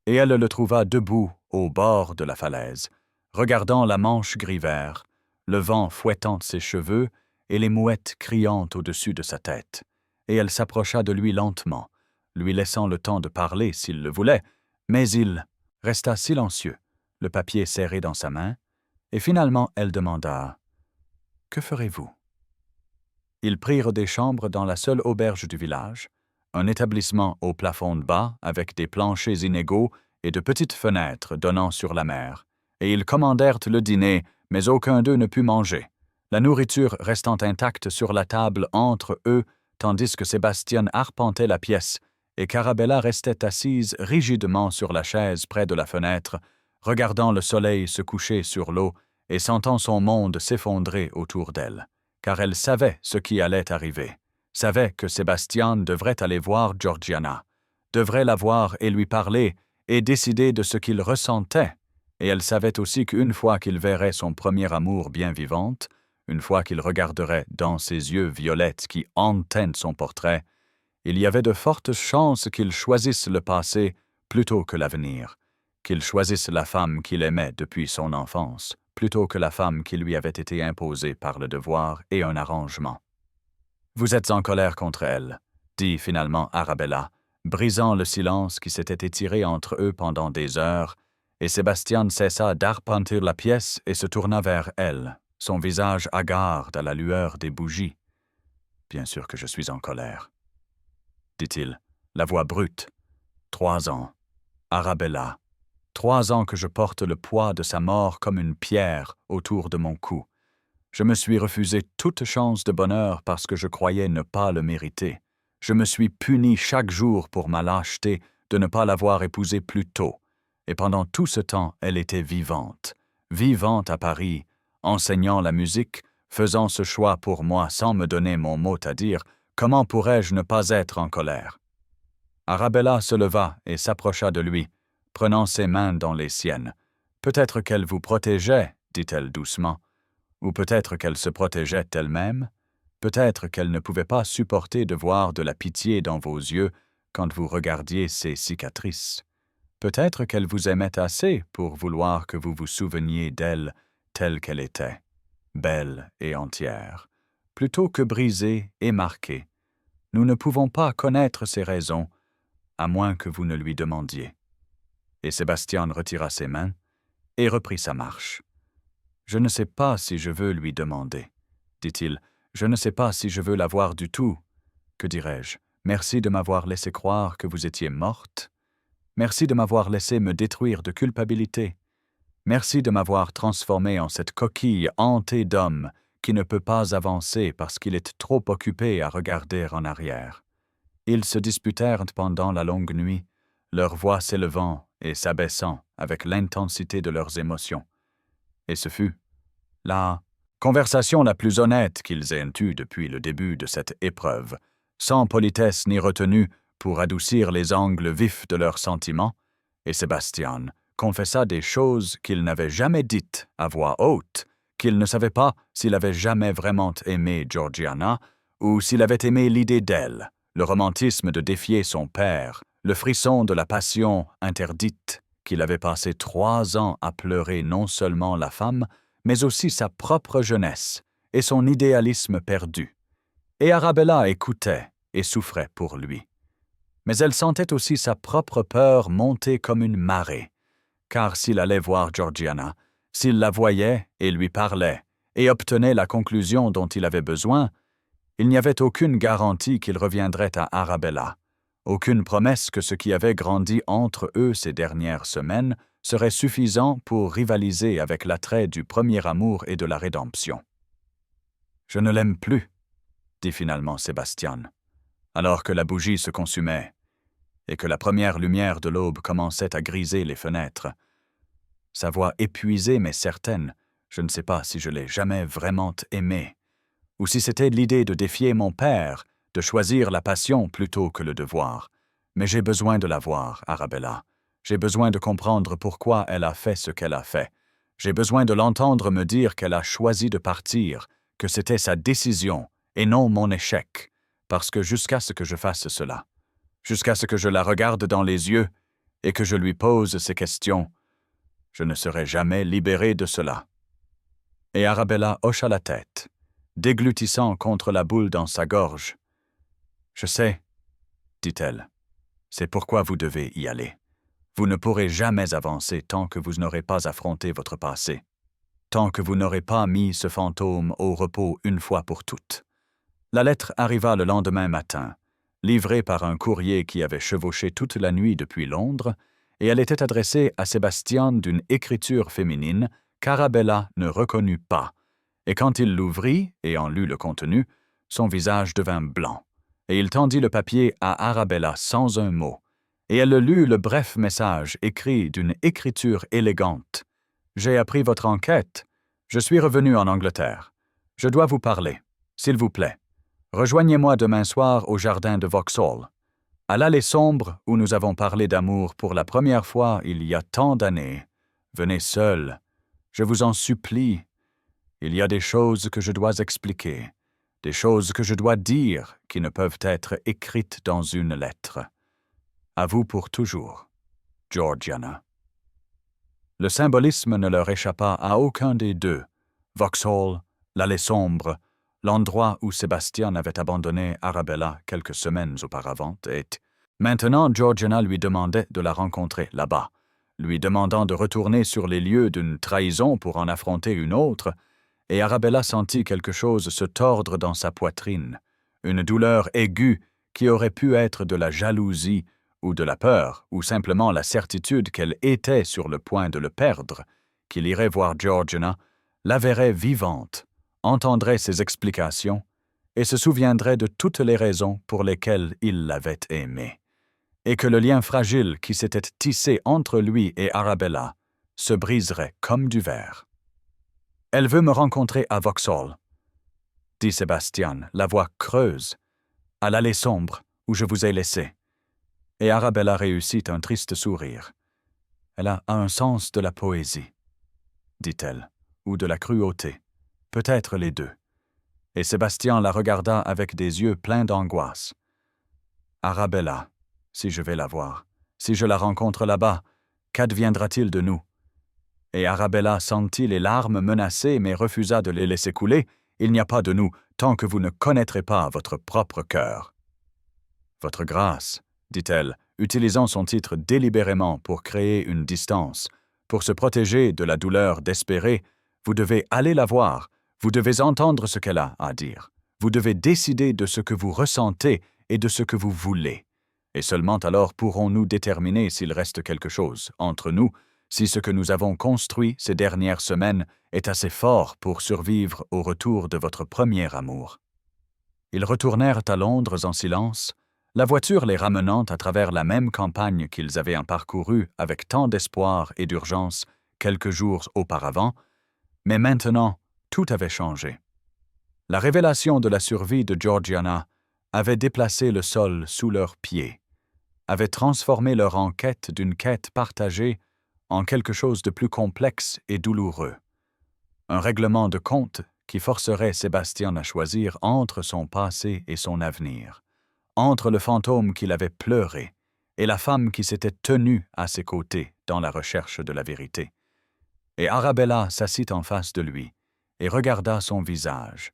et elle le trouva debout au bord de la falaise, regardant la Manche gris-vert, le vent fouettant ses cheveux et les mouettes criant au-dessus de sa tête, et elle s'approcha de lui lentement, lui laissant le temps de parler s'il le voulait, mais il resta silencieux, le papier serré dans sa main, et finalement elle demanda « Que ferez-vous » Ils prirent des chambres dans la seule auberge du village, un établissement au plafond bas avec des planchers inégaux et de petites fenêtres donnant sur la mer, et ils commandèrent le dîner, mais aucun d'eux ne put manger, la nourriture restant intacte sur la table entre eux, tandis que Sébastien arpentait la pièce et qu'Arabella restait assise rigidement sur la chaise près de la fenêtre, regardant le soleil se coucher sur l'eau et sentant son monde s'effondrer autour d'elle, car elle savait ce qui allait arriver, savait que Sébastien devrait aller voir Georgiana, devrait la voir et lui parler et décider de ce qu'il ressentait, et elle savait aussi qu'une fois qu'il verrait son premier amour bien vivante, une fois qu'il regarderait dans ses yeux violettes qui hantaient son portrait, il y avait de fortes chances qu'il choisisse le passé plutôt que l'avenir, qu'il choisisse la femme qu'il aimait depuis son enfance, plutôt que la femme qui lui avait été imposée par le devoir et un arrangement. « Vous êtes en colère contre elle, » dit finalement Arabella, brisant le silence qui s'était étiré entre eux pendant des heures, et Sébastien cessa d'arpenter la pièce et se tourna vers elle, son visage hagard à la lueur des bougies. « Bien sûr que je suis en colère, » dit-il, la voix brute. 3 ans. Arabella. 3 ans que je porte le poids de sa mort comme une pierre autour de mon cou. Je me suis refusé toute chance de bonheur parce que je croyais ne pas le mériter. Je me suis puni chaque jour pour ma lâcheté de ne pas l'avoir épousée plus tôt. Et pendant tout ce temps, elle était vivante. Vivante à Paris, enseignant la musique, faisant ce choix pour moi sans me donner mon mot à dire. Comment pourrais-je ne pas être en colère? Arabella se leva et s'approcha de lui, prenant ses mains dans les siennes. Peut-être qu'elle vous protégeait, dit-elle doucement, ou peut-être qu'elle se protégeait elle-même, peut-être qu'elle ne pouvait pas supporter de voir de la pitié dans vos yeux quand vous regardiez ses cicatrices. Peut-être qu'elle vous aimait assez pour vouloir que vous vous souveniez d'elle telle qu'elle était, belle et entière, plutôt que brisée et marquée. Nous ne pouvons pas connaître ses raisons, à moins que vous ne lui demandiez. Et Sébastien retira ses mains et reprit sa marche. « Je ne sais pas si je veux lui demander, » dit-il. « Je ne sais pas si je veux la voir du tout. Que dirais-je? Merci de m'avoir laissé croire que vous étiez morte. Merci de m'avoir laissé me détruire de culpabilité. Merci de m'avoir transformé en cette coquille hantée d'homme qui ne peut pas avancer parce qu'il est trop occupé à regarder en arrière. » Ils se disputèrent pendant la longue nuit, leurs voix s'élevant et s'abaissant avec l'intensité de leurs émotions. Et ce fut la conversation la plus honnête qu'ils aient eue depuis le début de cette épreuve, sans politesse ni retenue pour adoucir les angles vifs de leurs sentiments, et Sébastien confessa des choses qu'il n'avait jamais dites à voix haute, qu'il ne savait pas s'il avait jamais vraiment aimé Georgiana ou s'il avait aimé l'idée d'elle, le romantisme de défier son père, le frisson de la passion interdite, qu'il avait passé 3 ans à pleurer non seulement la femme, mais aussi sa propre jeunesse et son idéalisme perdu. Et Arabella écoutait et souffrait pour lui. Mais elle sentait aussi sa propre peur monter comme une marée, car s'il allait voir Georgiana, s'il la voyait et lui parlait, et obtenait la conclusion dont il avait besoin, il n'y avait aucune garantie qu'il reviendrait à Arabella, aucune promesse que ce qui avait grandi entre eux ces dernières semaines serait suffisant pour rivaliser avec l'attrait du premier amour et de la rédemption. « Je ne l'aime plus, » dit finalement Sébastien, alors que la bougie se consumait et que la première lumière de l'aube commençait à griser les fenêtres. Sa voix épuisée mais certaine, je ne sais pas si je l'ai jamais vraiment aimé, ou si c'était l'idée de défier mon père, de choisir la passion plutôt que le devoir. Mais j'ai besoin de la voir, Arabella. J'ai besoin de comprendre pourquoi elle a fait ce qu'elle a fait. J'ai besoin de l'entendre me dire qu'elle a choisi de partir, que c'était sa décision et non mon échec, parce que jusqu'à ce que je fasse cela, jusqu'à ce que je la regarde dans les yeux et que je lui pose ces questions, je ne serai jamais libéré de cela. » Et Arabella hocha la tête, déglutissant contre la boule dans sa gorge. « Je sais, » dit-elle, « c'est pourquoi vous devez y aller. Vous ne pourrez jamais avancer tant que vous n'aurez pas affronté votre passé, tant que vous n'aurez pas mis ce fantôme au repos une fois pour toutes. » La lettre arriva le lendemain matin, livrée par un courrier qui avait chevauché toute la nuit depuis Londres, et elle était adressée à Sébastien d'une écriture féminine qu'Arabella ne reconnut pas, et quand il l'ouvrit et en lut le contenu, son visage devint blanc, et il tendit le papier à Arabella sans un mot, et elle lut le bref message écrit d'une écriture élégante. « J'ai appris votre enquête. Je suis revenu en Angleterre. Je dois vous parler, s'il vous plaît. Rejoignez-moi demain soir au jardin de Vauxhall. À l'allée sombre où nous avons parlé d'amour pour la première fois il y a tant d'années. Venez seul. Je vous en supplie. Il y a des choses que je dois expliquer, des choses que je dois dire qui ne peuvent être écrites dans une lettre. À vous pour toujours, Georgiana. » Le symbolisme ne leur échappa à aucun des deux. Vauxhall, l'allée sombre, l'endroit où Sébastien avait abandonné Arabella quelques semaines auparavant, et maintenant Georgiana lui demandait de la rencontrer là-bas, lui demandant de retourner sur les lieux d'une trahison pour en affronter une autre, et Arabella sentit quelque chose se tordre dans sa poitrine, une douleur aiguë qui aurait pu être de la jalousie ou de la peur, ou simplement la certitude qu'elle était sur le point de le perdre, qu'il irait voir Georgiana, la verrait vivante, entendrait ses explications et se souviendrait de toutes les raisons pour lesquelles il l'avait aimée, et que le lien fragile qui s'était tissé entre lui et Arabella se briserait comme du verre. « Elle veut me rencontrer à Vauxhall, » dit Sébastien, la voix creuse, « à l'allée sombre où je vous ai laissé. » Et Arabella réussit un triste sourire. « Elle a un sens de la poésie, » dit-elle, « ou de la cruauté. Peut-être les deux. » Et Sébastien la regarda avec des yeux pleins d'angoisse. « Arabella, » si je vais la voir? Si je la rencontre là-bas, qu'adviendra-t-il de nous? Et Arabella sentit les larmes menacées mais refusa de les laisser couler. Il n'y a pas de nous tant que vous ne connaîtrez pas votre propre cœur. Votre grâce, dit-elle, utilisant son titre délibérément pour créer une distance. Pour se protéger de la douleur d'espérer, vous devez aller la voir, vous devez entendre ce qu'elle a à dire. Vous devez décider de ce que vous ressentez et de ce que vous voulez. Et seulement alors pourrons-nous déterminer s'il reste quelque chose entre nous, si ce que nous avons construit ces dernières semaines est assez fort pour survivre au retour de votre premier amour. Ils retournèrent à Londres en silence, la voiture les ramenant à travers la même campagne qu'ils avaient parcourue avec tant d'espoir et d'urgence quelques jours auparavant, mais maintenant tout avait changé. La révélation de la survie de Georgiana avait déplacé le sol sous leurs pieds, avait transformé leur enquête d'une quête partagée en quelque chose de plus complexe et douloureux. Un règlement de compte qui forcerait Sébastien à choisir entre son passé et son avenir, entre le fantôme qu'il avait pleuré et la femme qui s'était tenue à ses côtés dans la recherche de la vérité. Et Arabella s'assit en face de lui et regarda son visage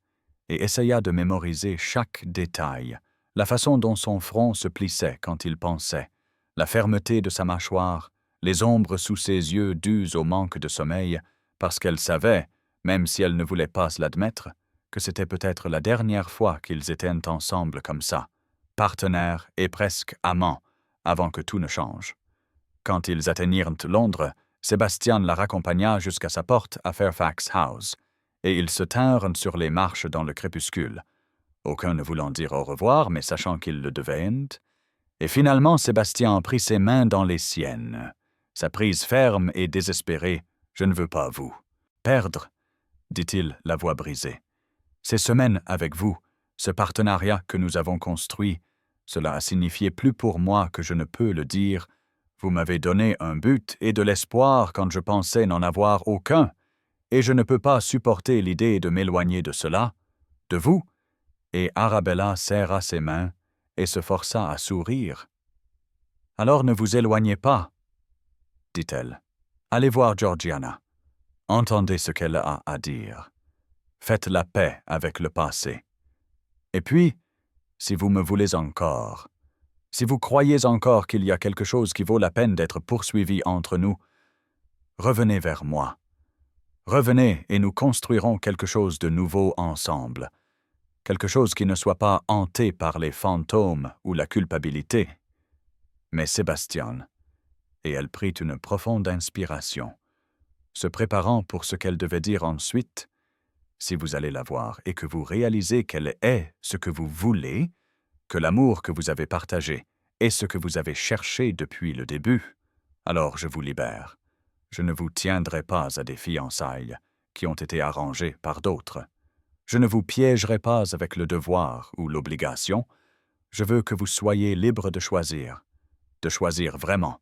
et essaya de mémoriser chaque détail, la façon dont son front se plissait quand il pensait, la fermeté de sa mâchoire, les ombres sous ses yeux dues au manque de sommeil, parce qu'elle savait, même si elle ne voulait pas l'admettre, que c'était peut-être la dernière fois qu'ils étaient ensemble comme ça, partenaires et presque amants, avant que tout ne change. Quand ils atteignirent Londres, Sébastien la raccompagna jusqu'à sa porte à Fairfax House, et ils se tinrent sur les marches dans le crépuscule, aucun ne voulant dire au revoir, mais sachant qu'ils le devaient. Et finalement, Sébastien prit ses mains dans les siennes, sa prise ferme et désespérée. « Je ne veux pas vous perdre, » dit-il, la voix brisée. « Ces semaines avec vous, ce partenariat que nous avons construit, cela a signifié plus pour moi que je ne peux le dire. Vous m'avez donné un but et de l'espoir quand je pensais n'en avoir aucun, et je ne peux pas supporter l'idée de m'éloigner de cela, de vous. » Et Arabella serra ses mains et se força à sourire. « Alors ne vous éloignez pas, » dit-elle. « Allez voir Georgiana. Entendez ce qu'elle a à dire. Faites la paix avec le passé. Et puis, si vous me voulez encore, si vous croyez encore qu'il y a quelque chose qui vaut la peine d'être poursuivi entre nous, revenez vers moi. Revenez et nous construirons quelque chose de nouveau ensemble. Quelque chose qui ne soit pas hanté par les fantômes ou la culpabilité. » Mais Sébastien, et elle prit une profonde inspiration, se préparant pour ce qu'elle devait dire ensuite. Si vous allez la voir et que vous réalisez qu'elle est ce que vous voulez, que l'amour que vous avez partagé est ce que vous avez cherché depuis le début, alors je vous libère. Je ne vous tiendrai pas à des fiançailles qui ont été arrangées par d'autres. Je ne vous piégerai pas avec le devoir ou l'obligation. Je veux que vous soyez libre de choisir vraiment.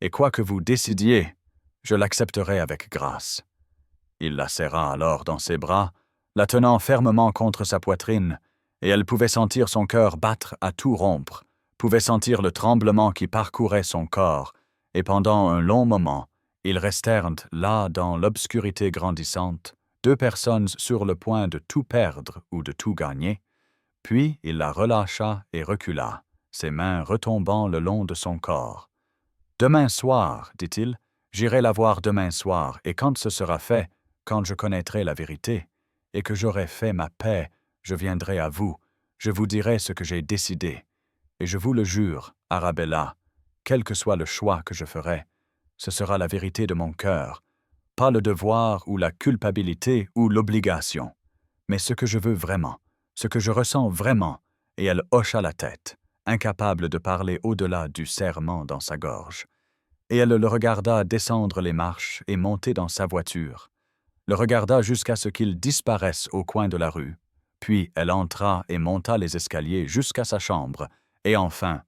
Et quoi que vous décidiez, je l'accepterai avec grâce. Il la serra alors dans ses bras, la tenant fermement contre sa poitrine, et elle pouvait sentir son cœur battre à tout rompre, pouvait sentir le tremblement qui parcourait son corps, et pendant un long moment, ils restèrent là dans l'obscurité grandissante, deux personnes sur le point de tout perdre ou de tout gagner. Puis il la relâcha et recula, ses mains retombant le long de son corps. « Demain soir, dit-il, j'irai la voir demain soir, et quand ce sera fait, quand je connaîtrai la vérité, et que j'aurai fait ma paix, je viendrai à vous, je vous dirai ce que j'ai décidé. Et je vous le jure, Arabella, quel que soit le choix que je ferai, ce sera la vérité de mon cœur, pas le devoir ou la culpabilité ou l'obligation, mais ce que je veux vraiment, ce que je ressens vraiment. » Et elle hocha la tête, incapable de parler au-delà du serrement dans sa gorge. Et elle le regarda descendre les marches et monter dans sa voiture, le regarda jusqu'à ce qu'il disparaisse au coin de la rue. Puis elle entra et monta les escaliers jusqu'à sa chambre, et enfin,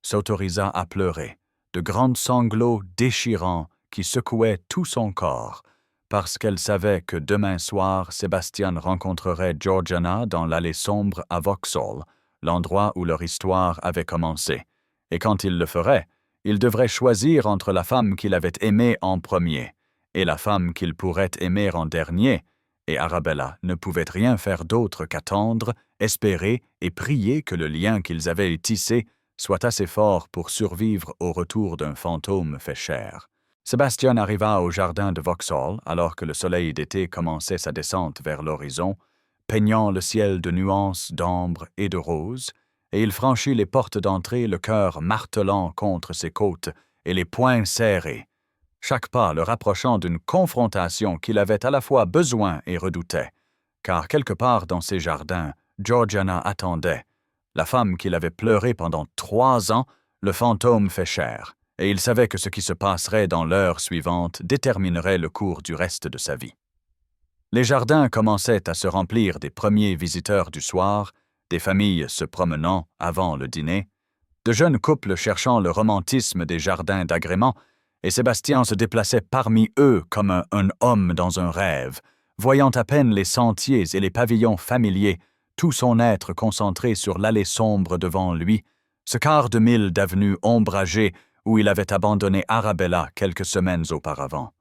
s'autorisa à pleurer, de grands sanglots déchirants qui secouaient tout son corps, parce qu'elle savait que demain soir, Sébastien rencontrerait Georgiana dans l'allée sombre à Vauxhall, l'endroit où leur histoire avait commencé, et quand il le ferait, il devrait choisir entre la femme qu'il avait aimée en premier et la femme qu'il pourrait aimer en dernier, et Arabella ne pouvait rien faire d'autre qu'attendre, espérer et prier que le lien qu'ils avaient tissé soit assez fort pour survivre au retour d'un fantôme fait chair. Sébastien arriva au jardin de Vauxhall alors que le soleil d'été commençait sa descente vers l'horizon, peignant le ciel de nuances d'ambre et de rose, et il franchit les portes d'entrée le cœur martelant contre ses côtes et les poings serrés, chaque pas le rapprochant d'une confrontation qu'il avait à la fois besoin et redoutait, car quelque part dans ces jardins, Georgiana attendait, la femme qu'il avait pleurée pendant 3 ans, le fantôme fait chair, et il savait que ce qui se passerait dans l'heure suivante déterminerait le cours du reste de sa vie. Les jardins commençaient à se remplir des premiers visiteurs du soir, des familles se promenant avant le dîner, de jeunes couples cherchant le romantisme des jardins d'agrément, et Sébastien se déplaçait parmi eux comme un homme dans un rêve, voyant à peine les sentiers et les pavillons familiers, tout son être concentré sur l'allée sombre devant lui, ce quart de mille d'avenue ombragée où il avait abandonné Arabella quelques semaines auparavant,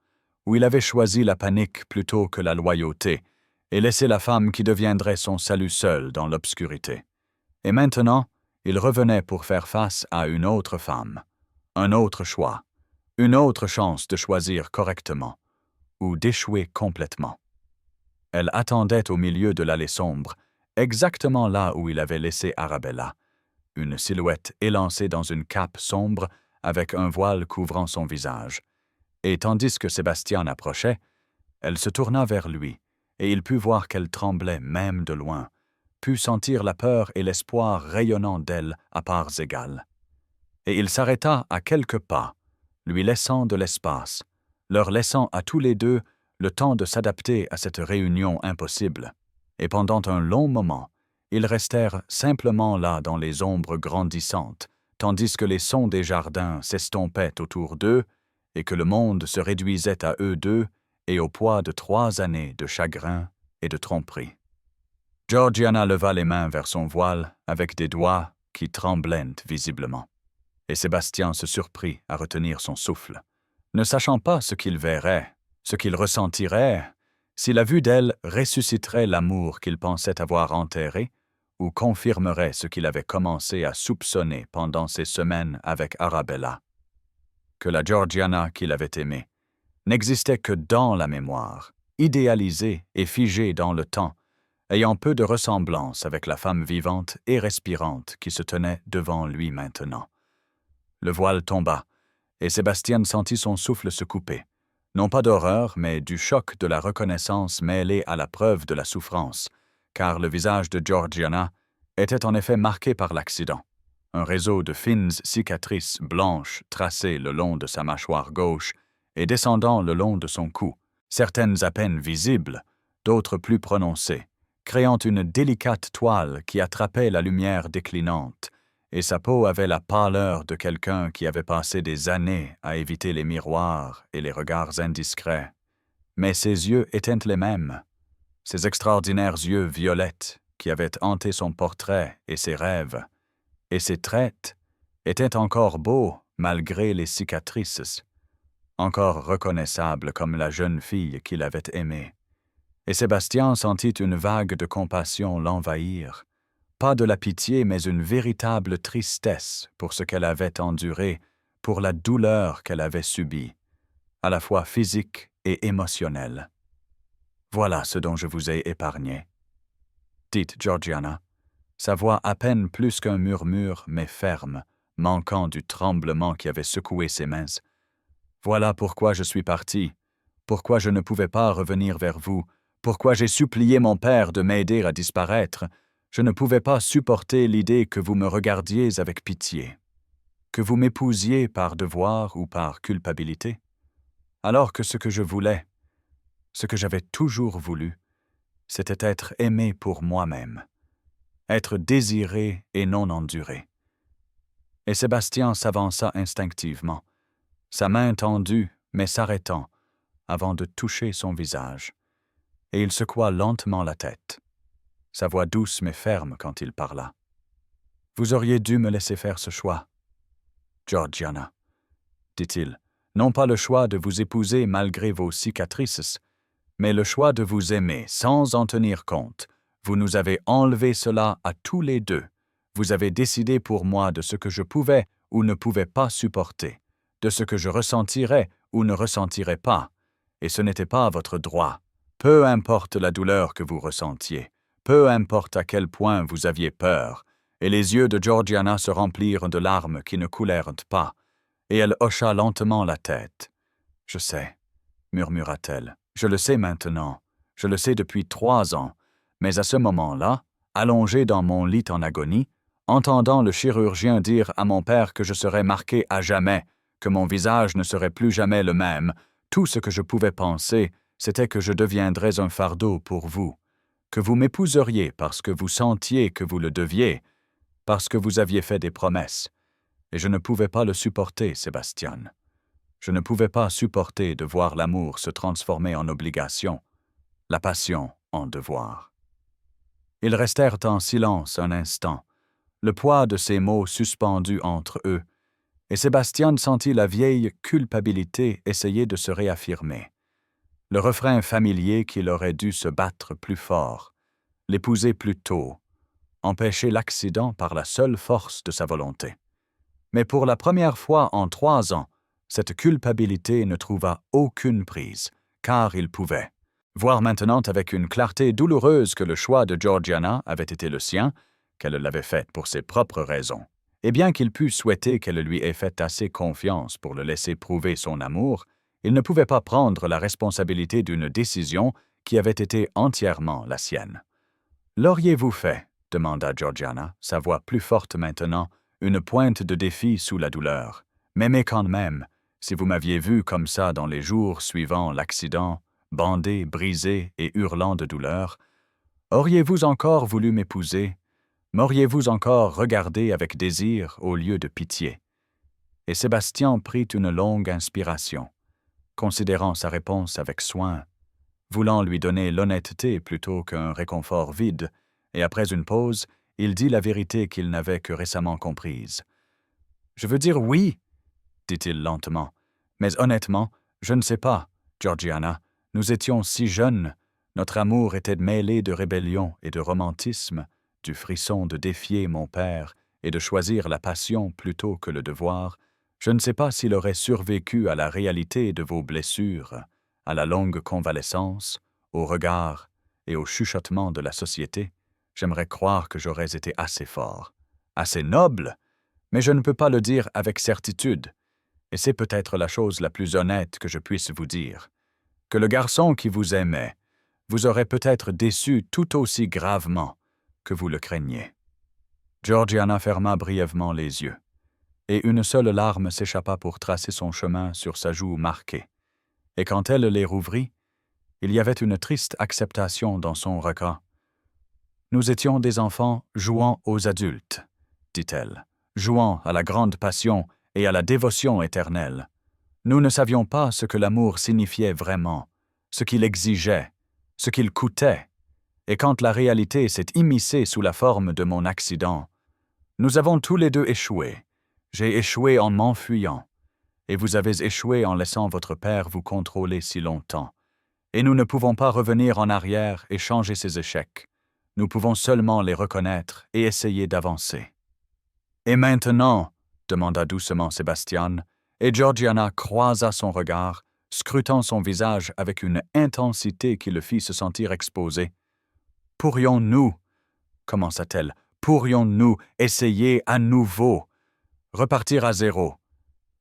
où il avait choisi la panique plutôt que la loyauté, et laissé la femme qui deviendrait son salut seul dans l'obscurité. Et maintenant, il revenait pour faire face à une autre femme, un autre choix, une autre chance de choisir correctement, ou d'échouer complètement. Elle attendait au milieu de l'allée sombre, exactement là où il avait laissé Arabella, une silhouette élancée dans une cape sombre avec un voile couvrant son visage. Et tandis que Sébastien approchait, elle se tourna vers lui, et il put voir qu'elle tremblait même de loin, put sentir la peur et l'espoir rayonnant d'elle à parts égales. Et il s'arrêta à quelques pas, lui laissant de l'espace, leur laissant à tous les deux le temps de s'adapter à cette réunion impossible. Et pendant un long moment, ils restèrent simplement là dans les ombres grandissantes, tandis que les sons des jardins s'estompaient autour d'eux et que le monde se réduisait à eux deux et au poids de 3 années de chagrin et de tromperie. Georgiana leva les mains vers son voile avec des doigts qui tremblaient visiblement, et Sébastien se surprit à retenir son souffle, ne sachant pas ce qu'il verrait, ce qu'il ressentirait, si la vue d'elle ressusciterait l'amour qu'il pensait avoir enterré ou confirmerait ce qu'il avait commencé à soupçonner pendant ces semaines avec Arabella, que la Georgiana qu'il avait aimée n'existait que dans la mémoire, idéalisée et figée dans le temps, ayant peu de ressemblance avec la femme vivante et respirante qui se tenait devant lui maintenant. Le voile tomba, et Sébastien sentit son souffle se couper, non pas d'horreur, mais du choc de la reconnaissance mêlée à la preuve de la souffrance, car le visage de Georgiana était en effet marqué par l'accident. Un réseau de fines cicatrices blanches tracées le long de sa mâchoire gauche et descendant le long de son cou, certaines à peine visibles, d'autres plus prononcées, créant une délicate toile qui attrapait la lumière déclinante, et sa peau avait la pâleur de quelqu'un qui avait passé des années à éviter les miroirs et les regards indiscrets. Mais ses yeux étaient les mêmes, ces extraordinaires yeux violettes qui avaient hanté son portrait et ses rêves, et ses traits étaient encore beaux malgré les cicatrices, encore reconnaissables comme la jeune fille qu'il avait aimée. Et Sébastien sentit une vague de compassion l'envahir, pas de la pitié, mais une véritable tristesse pour ce qu'elle avait enduré, pour la douleur qu'elle avait subie, à la fois physique et émotionnelle. « Voilà ce dont je vous ai épargné, » dit Georgiana, sa voix à peine plus qu'un murmure, mais ferme, manquant du tremblement qui avait secoué ses mains. « Voilà pourquoi je suis parti, pourquoi je ne pouvais pas revenir vers vous, pourquoi j'ai supplié mon père de m'aider à disparaître. Je ne pouvais pas supporter l'idée que vous me regardiez avec pitié, que vous m'épousiez par devoir ou par culpabilité, alors que ce que je voulais, ce que j'avais toujours voulu, c'était être aimé pour moi-même, être désiré et non enduré. » Et Sébastien s'avança instinctivement, sa main tendue mais s'arrêtant avant de toucher son visage, et il secoua lentement la tête, sa voix douce mais ferme quand il parla. « Vous auriez dû me laisser faire ce choix. Georgiana, dit-il, non pas le choix de vous épouser malgré vos cicatrices, mais le choix de vous aimer sans en tenir compte. Vous nous avez enlevé cela à tous les deux. Vous avez décidé pour moi de ce que je pouvais ou ne pouvais pas supporter, de ce que je ressentirais ou ne ressentirais pas, et ce n'était pas votre droit. Peu importe la douleur que vous ressentiez, peu importe à quel point vous aviez peur, et les yeux de Georgiana se remplirent de larmes qui ne coulèrent pas, et elle hocha lentement la tête. « Je sais, » murmura-t-elle, « je le sais maintenant, je le sais depuis 3 ans, mais à ce moment-là, allongé dans mon lit en agonie, entendant le chirurgien dire à mon père que je serais marqué à jamais, que mon visage ne serait plus jamais le même, tout ce que je pouvais penser, c'était que je deviendrais un fardeau pour vous, que vous m'épouseriez parce que vous sentiez que vous le deviez, parce que vous aviez fait des promesses. Et je ne pouvais pas le supporter, Sébastien. Je ne pouvais pas supporter de voir l'amour se transformer en obligation, la passion en devoir. » Ils restèrent en silence un instant, le poids de ces mots suspendus entre eux, et Sébastien sentit la vieille culpabilité essayer de se réaffirmer. Le refrain familier qu'il aurait dû se battre plus fort, l'épouser plus tôt, empêcher l'accident par la seule force de sa volonté. Mais pour la première fois en 3 ans, cette culpabilité ne trouva aucune prise, car il pouvait voir maintenant avec une clarté douloureuse que le choix de Georgiana avait été le sien, qu'elle l'avait fait pour ses propres raisons. Et bien qu'il pût souhaiter qu'elle lui ait fait assez confiance pour le laisser prouver son amour, il ne pouvait pas prendre la responsabilité d'une décision qui avait été entièrement la sienne. « L'auriez-vous fait » demanda Georgiana, sa voix plus forte maintenant, une pointe de défi sous la douleur. « Mais quand même, si vous m'aviez vu comme ça dans les jours suivant l'accident, bandé, brisé et hurlant de douleur, auriez-vous encore voulu m'épouser? M'auriez-vous encore regardé avec désir au lieu de pitié? » Et Sébastien prit une longue inspiration, considérant sa réponse avec soin, voulant lui donner l'honnêteté plutôt qu'un réconfort vide, et après une pause, il dit la vérité qu'il n'avait que récemment comprise. « Je veux dire oui, » dit-il lentement, « mais honnêtement, je ne sais pas, Georgiana, nous étions si jeunes, notre amour était mêlé de rébellion et de romantisme, du frisson de défier mon père et de choisir la passion plutôt que le devoir. Je ne sais pas s'il aurait survécu à la réalité de vos blessures, à la longue convalescence, au regard et au chuchotement de la société. J'aimerais croire que j'aurais été assez fort, assez noble, mais je ne peux pas le dire avec certitude, et c'est peut-être la chose la plus honnête que je puisse vous dire, que le garçon qui vous aimait vous aurait peut-être déçu tout aussi gravement que vous le craignez. » Georgiana ferma brièvement les yeux, et une seule larme s'échappa pour tracer son chemin sur sa joue marquée. Et quand elle les rouvrit, il y avait une triste acceptation dans son regard. « Nous étions des enfants jouant aux adultes, » dit-elle, « jouant à la grande passion et à la dévotion éternelle. Nous ne savions pas ce que l'amour signifiait vraiment, ce qu'il exigeait, ce qu'il coûtait. Et quand la réalité s'est immiscée sous la forme de mon accident, nous avons tous les deux échoué. J'ai échoué en m'enfuyant, et vous avez échoué en laissant votre père vous contrôler si longtemps. Et nous ne pouvons pas revenir en arrière et changer ces échecs. Nous pouvons seulement les reconnaître et essayer d'avancer. »« Et maintenant ?» demanda doucement Sébastien, et Georgiana croisa son regard, scrutant son visage avec une intensité qui le fit se sentir exposé. « Pourrions-nous, commença-t-elle, pourrions-nous essayer à nouveau, repartir à zéro?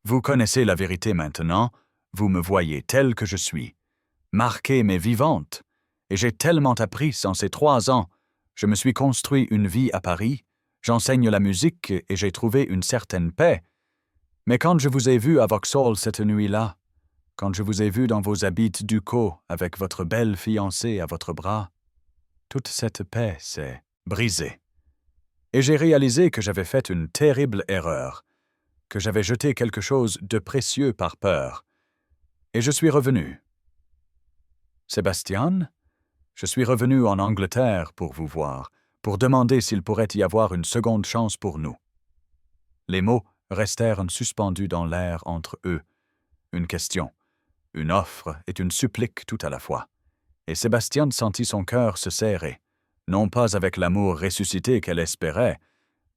Vous connaissez la vérité maintenant, vous me voyez tel que je suis, marquée mais vivante, et j'ai tellement appris en ces 3 ans. Je me suis construit une vie à Paris, j'enseigne la musique et j'ai trouvé une certaine paix. Mais quand je vous ai vu à Vauxhall cette nuit-là, quand je vous ai vu dans vos habits ducaux avec votre belle fiancée à votre bras, toute cette paix s'est brisée. Et j'ai réalisé que j'avais fait une terrible erreur, que j'avais jeté quelque chose de précieux par peur. Et je suis revenu. Sébastien, je suis revenu en Angleterre pour vous voir, pour demander s'il pourrait y avoir une seconde chance pour nous. » Les mots restèrent suspendus dans l'air entre eux. Une question, une offre et une supplique tout à la fois. Et Sébastien sentit son cœur se serrer, non pas avec l'amour ressuscité qu'elle espérait,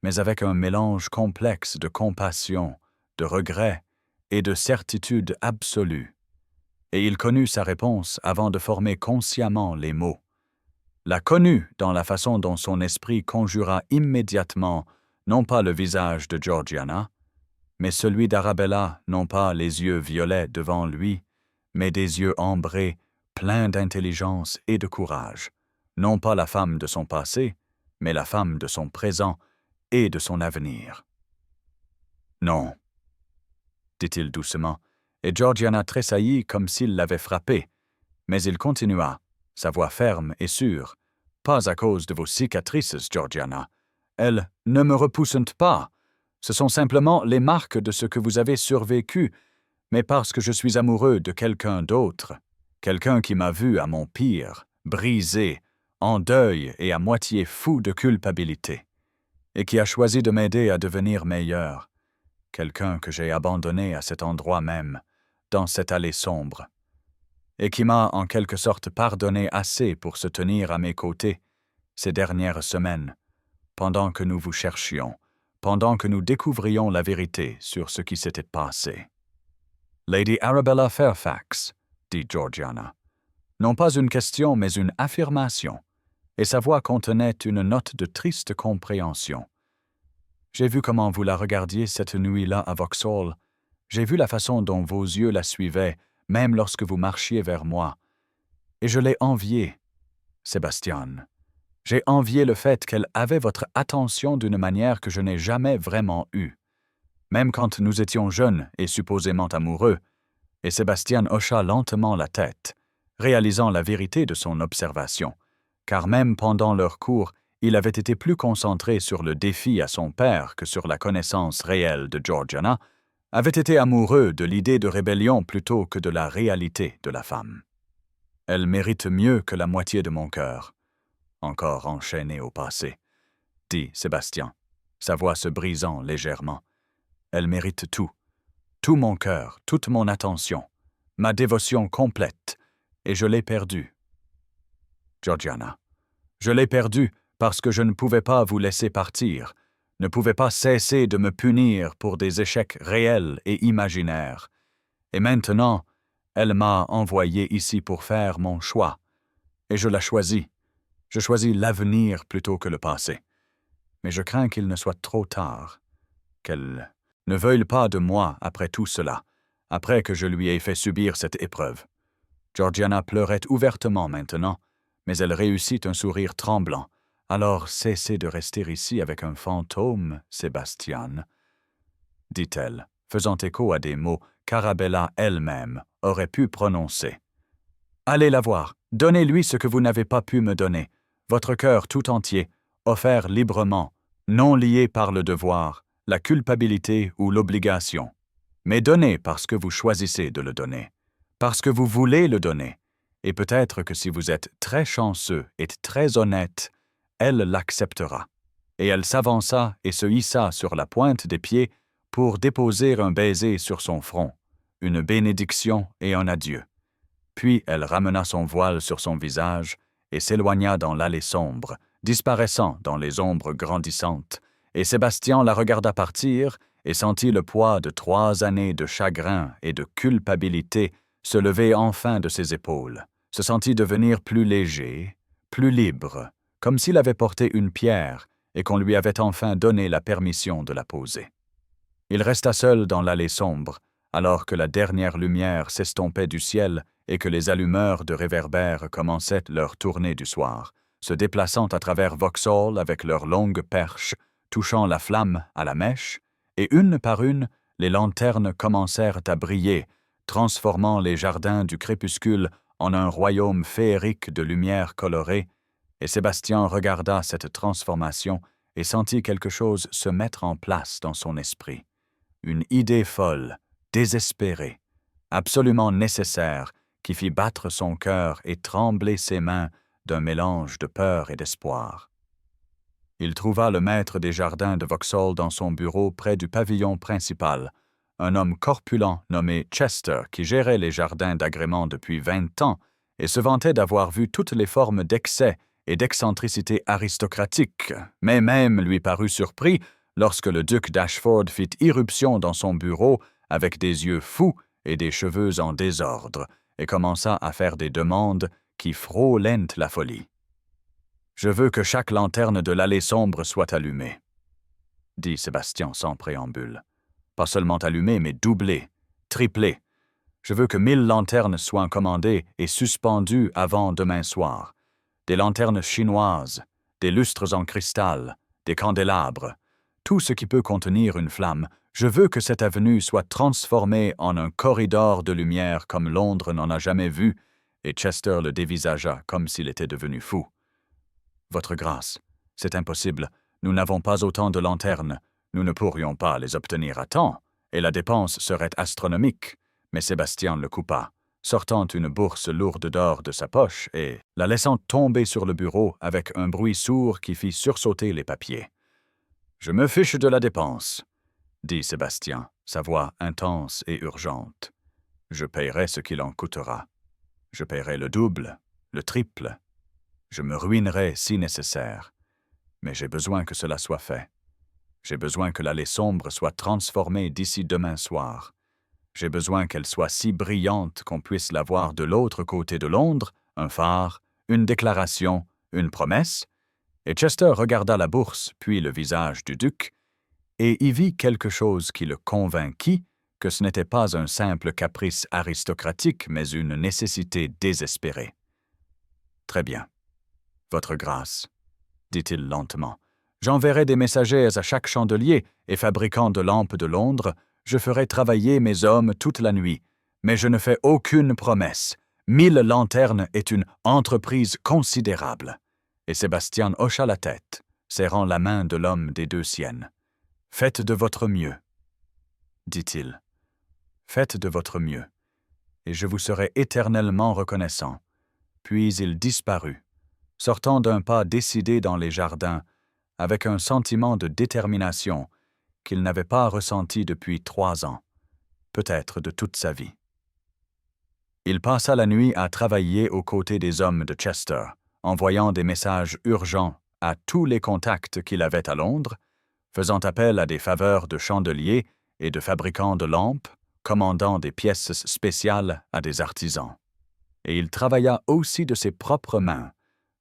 mais avec un mélange complexe de compassion, de regret et de certitude absolue. Et il connut sa réponse avant de former consciemment les mots. La connut dans la façon dont son esprit conjura immédiatement non pas le visage de Georgiana, mais celui d'Arabella, non pas les yeux violets devant lui, mais des yeux ambrés, pleins d'intelligence et de courage, non pas la femme de son passé, mais la femme de son présent et de son avenir. « Non, » dit-il doucement, et Georgiana tressaillit comme s'il l'avait frappée, mais il continua, sa voix ferme et sûre. « Pas à cause de vos cicatrices, Georgiana. Elles ne me repoussent pas. Ce sont simplement les marques de ce que vous avez survécu, mais parce que je suis amoureux de quelqu'un d'autre, quelqu'un qui m'a vu à mon pire, brisé, en deuil et à moitié fou de culpabilité, et qui a choisi de m'aider à devenir meilleur, quelqu'un que j'ai abandonné à cet endroit même, dans cette allée sombre, et qui m'a en quelque sorte pardonné assez pour se tenir à mes côtés ces dernières semaines, pendant que nous vous cherchions, pendant que nous découvrions la vérité sur ce qui s'était passé. « Lady Arabella Fairfax, » dit Georgiana. Non pas une question, mais une affirmation, et sa voix contenait une note de triste compréhension. J'ai vu comment vous la regardiez cette nuit-là à Vauxhall. J'ai vu la façon dont vos yeux la suivaient, même lorsque vous marchiez vers moi. Et je l'ai enviée, Sébastien. J'ai envié le fait qu'elle avait votre attention d'une manière que je n'ai jamais vraiment eue. Même quand nous étions jeunes et supposément amoureux, et Sébastien hocha lentement la tête, réalisant la vérité de son observation, car même pendant leur cours, il avait été plus concentré sur le défi à son père que sur la connaissance réelle de Georgiana, avait été amoureux de l'idée de rébellion plutôt que de la réalité de la femme. Elle mérite mieux que la moitié de mon cœur, encore enchaîné au passé, dit Sébastien, sa voix se brisant légèrement. Elle mérite tout mon cœur, toute mon attention, ma dévotion complète, et je l'ai perdue. Georgiana, je l'ai perdue parce que je ne pouvais pas vous laisser partir, ne pouvais pas cesser de me punir pour des échecs réels et imaginaires. Et maintenant, elle m'a envoyé ici pour faire mon choix, et je la choisis. Je choisis l'avenir plutôt que le passé. Mais je crains qu'il ne soit trop tard, qu'elle ne veuille pas de moi après tout cela, après que je lui ai fait subir cette épreuve. Georgiana pleurait ouvertement maintenant, mais elle réussit un sourire tremblant. Alors cessez de rester ici avec un fantôme, Sébastien, dit-elle, faisant écho à des mots qu'Arabella elle-même aurait pu prononcer. Allez la voir, donnez-lui ce que vous n'avez pas pu me donner, votre cœur tout entier, offert librement, non lié par le devoir, la culpabilité ou l'obligation, mais donné parce que vous choisissez de le donner, parce que vous voulez le donner, et peut-être que si vous êtes très chanceux et très honnête, elle l'acceptera. Et elle s'avança et se hissa sur la pointe des pieds pour déposer un baiser sur son front, une bénédiction et un adieu. Puis elle ramena son voile sur son visage et s'éloigna dans l'allée sombre, disparaissant dans les ombres grandissantes, et Sébastien la regarda partir et sentit le poids de 3 années de chagrin et de culpabilité se lever enfin de ses épaules, se sentit devenir plus léger, plus libre, comme s'il avait porté une pierre et qu'on lui avait enfin donné la permission de la poser. Il resta seul dans l'allée sombre, alors que la dernière lumière s'estompait du ciel et que les allumeurs de réverbères commençaient leur tournée du soir, se déplaçant à travers Vauxhall avec leurs longues perches, touchant la flamme à la mèche, et une par une, les lanternes commencèrent à briller, transformant les jardins du crépuscule en un royaume féerique de lumière colorée, et Sébastien regarda cette transformation et sentit quelque chose se mettre en place dans son esprit. Une idée folle, désespérée, absolument nécessaire, qui fit battre son cœur et trembler ses mains d'un mélange de peur et d'espoir. Il trouva le maître des jardins de Vauxhall dans son bureau près du pavillon principal, un homme corpulent nommé Chester qui gérait les jardins d'agrément depuis 20 ans et se vantait d'avoir vu toutes les formes d'excès et d'excentricité aristocratique, mais même lui parut surpris lorsque le duc d'Ashford fit irruption dans son bureau avec des yeux fous et des cheveux en désordre, et commença à faire des demandes qui frôlaient la folie. « Je veux que chaque lanterne de l'allée sombre soit allumée, » dit Sébastien sans préambule. « Pas seulement allumée, mais doublée, triplée. Je veux que 1000 lanternes soient commandées et suspendues avant demain soir. Des lanternes chinoises, des lustres en cristal, des candélabres, tout ce qui peut contenir une flamme. Je veux que cette avenue soit transformée en un corridor de lumière comme Londres n'en a jamais vu, et Chester le dévisagea comme s'il était devenu fou. Votre grâce, c'est impossible. Nous n'avons pas autant de lanternes. Nous ne pourrions pas les obtenir à temps, et la dépense serait astronomique. Mais Sébastien le coupa, sortant une bourse lourde d'or de sa poche et la laissant tomber sur le bureau avec un bruit sourd qui fit sursauter les papiers. « Je me fiche de la dépense, » dit Sébastien, sa voix intense et urgente. « Je paierai ce qu'il en coûtera. Je paierai le double, le triple. Je me ruinerai si nécessaire. Mais j'ai besoin que cela soit fait. J'ai besoin que l'allée sombre soit transformée d'ici demain soir. J'ai besoin qu'elle soit si brillante qu'on puisse la voir de l'autre côté de Londres, un phare, une déclaration, une promesse. » Et Chester regarda la bourse, puis le visage du duc, et y vit quelque chose qui le convainquit que ce n'était pas un simple caprice aristocratique, mais une nécessité désespérée. « Très bien. Votre grâce, » dit-il lentement. « J'enverrai des messagers à chaque chandelier et fabricant de lampes de Londres. Je ferai travailler mes hommes toute la nuit, mais je ne fais aucune promesse. 1000 lanternes est une entreprise considérable. » Et Sébastien hocha la tête, serrant la main de l'homme des 2 siennes. « Faites de votre mieux, » dit-il. « Faites de votre mieux, et je vous serai éternellement reconnaissant. » Puis il disparut, sortant d'un pas décidé dans les jardins, avec un sentiment de détermination qu'il n'avait pas ressenti depuis 3 ans, peut-être de toute sa vie. Il passa la nuit à travailler aux côtés des hommes de Chester, envoyant des messages urgents à tous les contacts qu'il avait à Londres, faisant appel à des faveurs de chandeliers et de fabricants de lampes, commandant des pièces spéciales à des artisans. Et il travailla aussi de ses propres mains,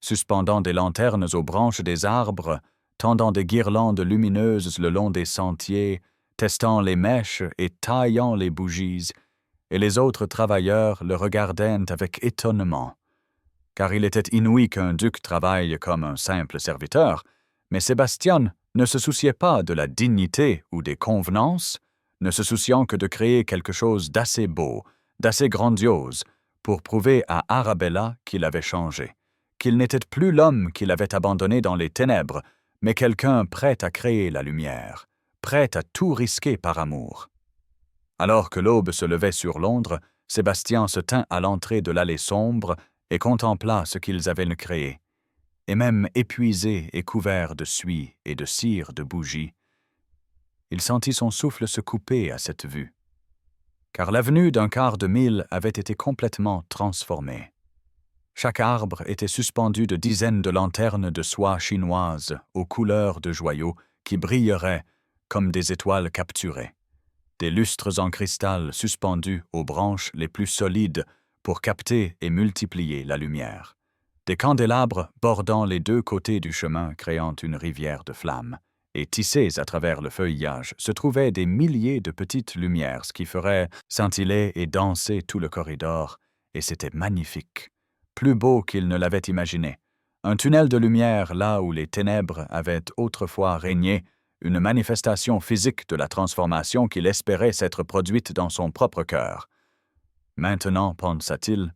suspendant des lanternes aux branches des arbres, tendant des guirlandes lumineuses le long des sentiers, testant les mèches et taillant les bougies, et les autres travailleurs le regardaient avec étonnement, car il était inouï qu'un duc travaille comme un simple serviteur, mais Sébastien ne se souciait pas de la dignité ou des convenances, ne se souciant que de créer quelque chose d'assez beau, d'assez grandiose, pour prouver à Arabella qu'il avait changé, qu'il n'était plus l'homme qu'il avait abandonné dans les ténèbres, mais quelqu'un prêt à créer la lumière, prêt à tout risquer par amour. Alors que l'aube se levait sur Londres, Sébastien se tint à l'entrée de l'allée sombre et contempla ce qu'ils avaient créé. Et même épuisé et couvert de suie et de cire de bougies, il sentit son souffle se couper à cette vue, car l'avenue d'un quart de mille avait été complètement transformée. Chaque arbre était suspendu de dizaines de lanternes de soie chinoise aux couleurs de joyaux qui brilleraient comme des étoiles capturées, des lustres en cristal suspendus aux branches les plus solides pour capter et multiplier la lumière, des candélabres bordant les 2 côtés du chemin créant une rivière de flammes, et tissés à travers le feuillage se trouvaient des milliers de petites lumières qui feraient scintiller et danser tout le corridor, et c'était magnifique, plus beau qu'il ne l'avait imaginé. Un tunnel de lumière là où les ténèbres avaient autrefois régné, une manifestation physique de la transformation qu'il espérait s'être produite dans son propre cœur. Maintenant, pensa-t-il,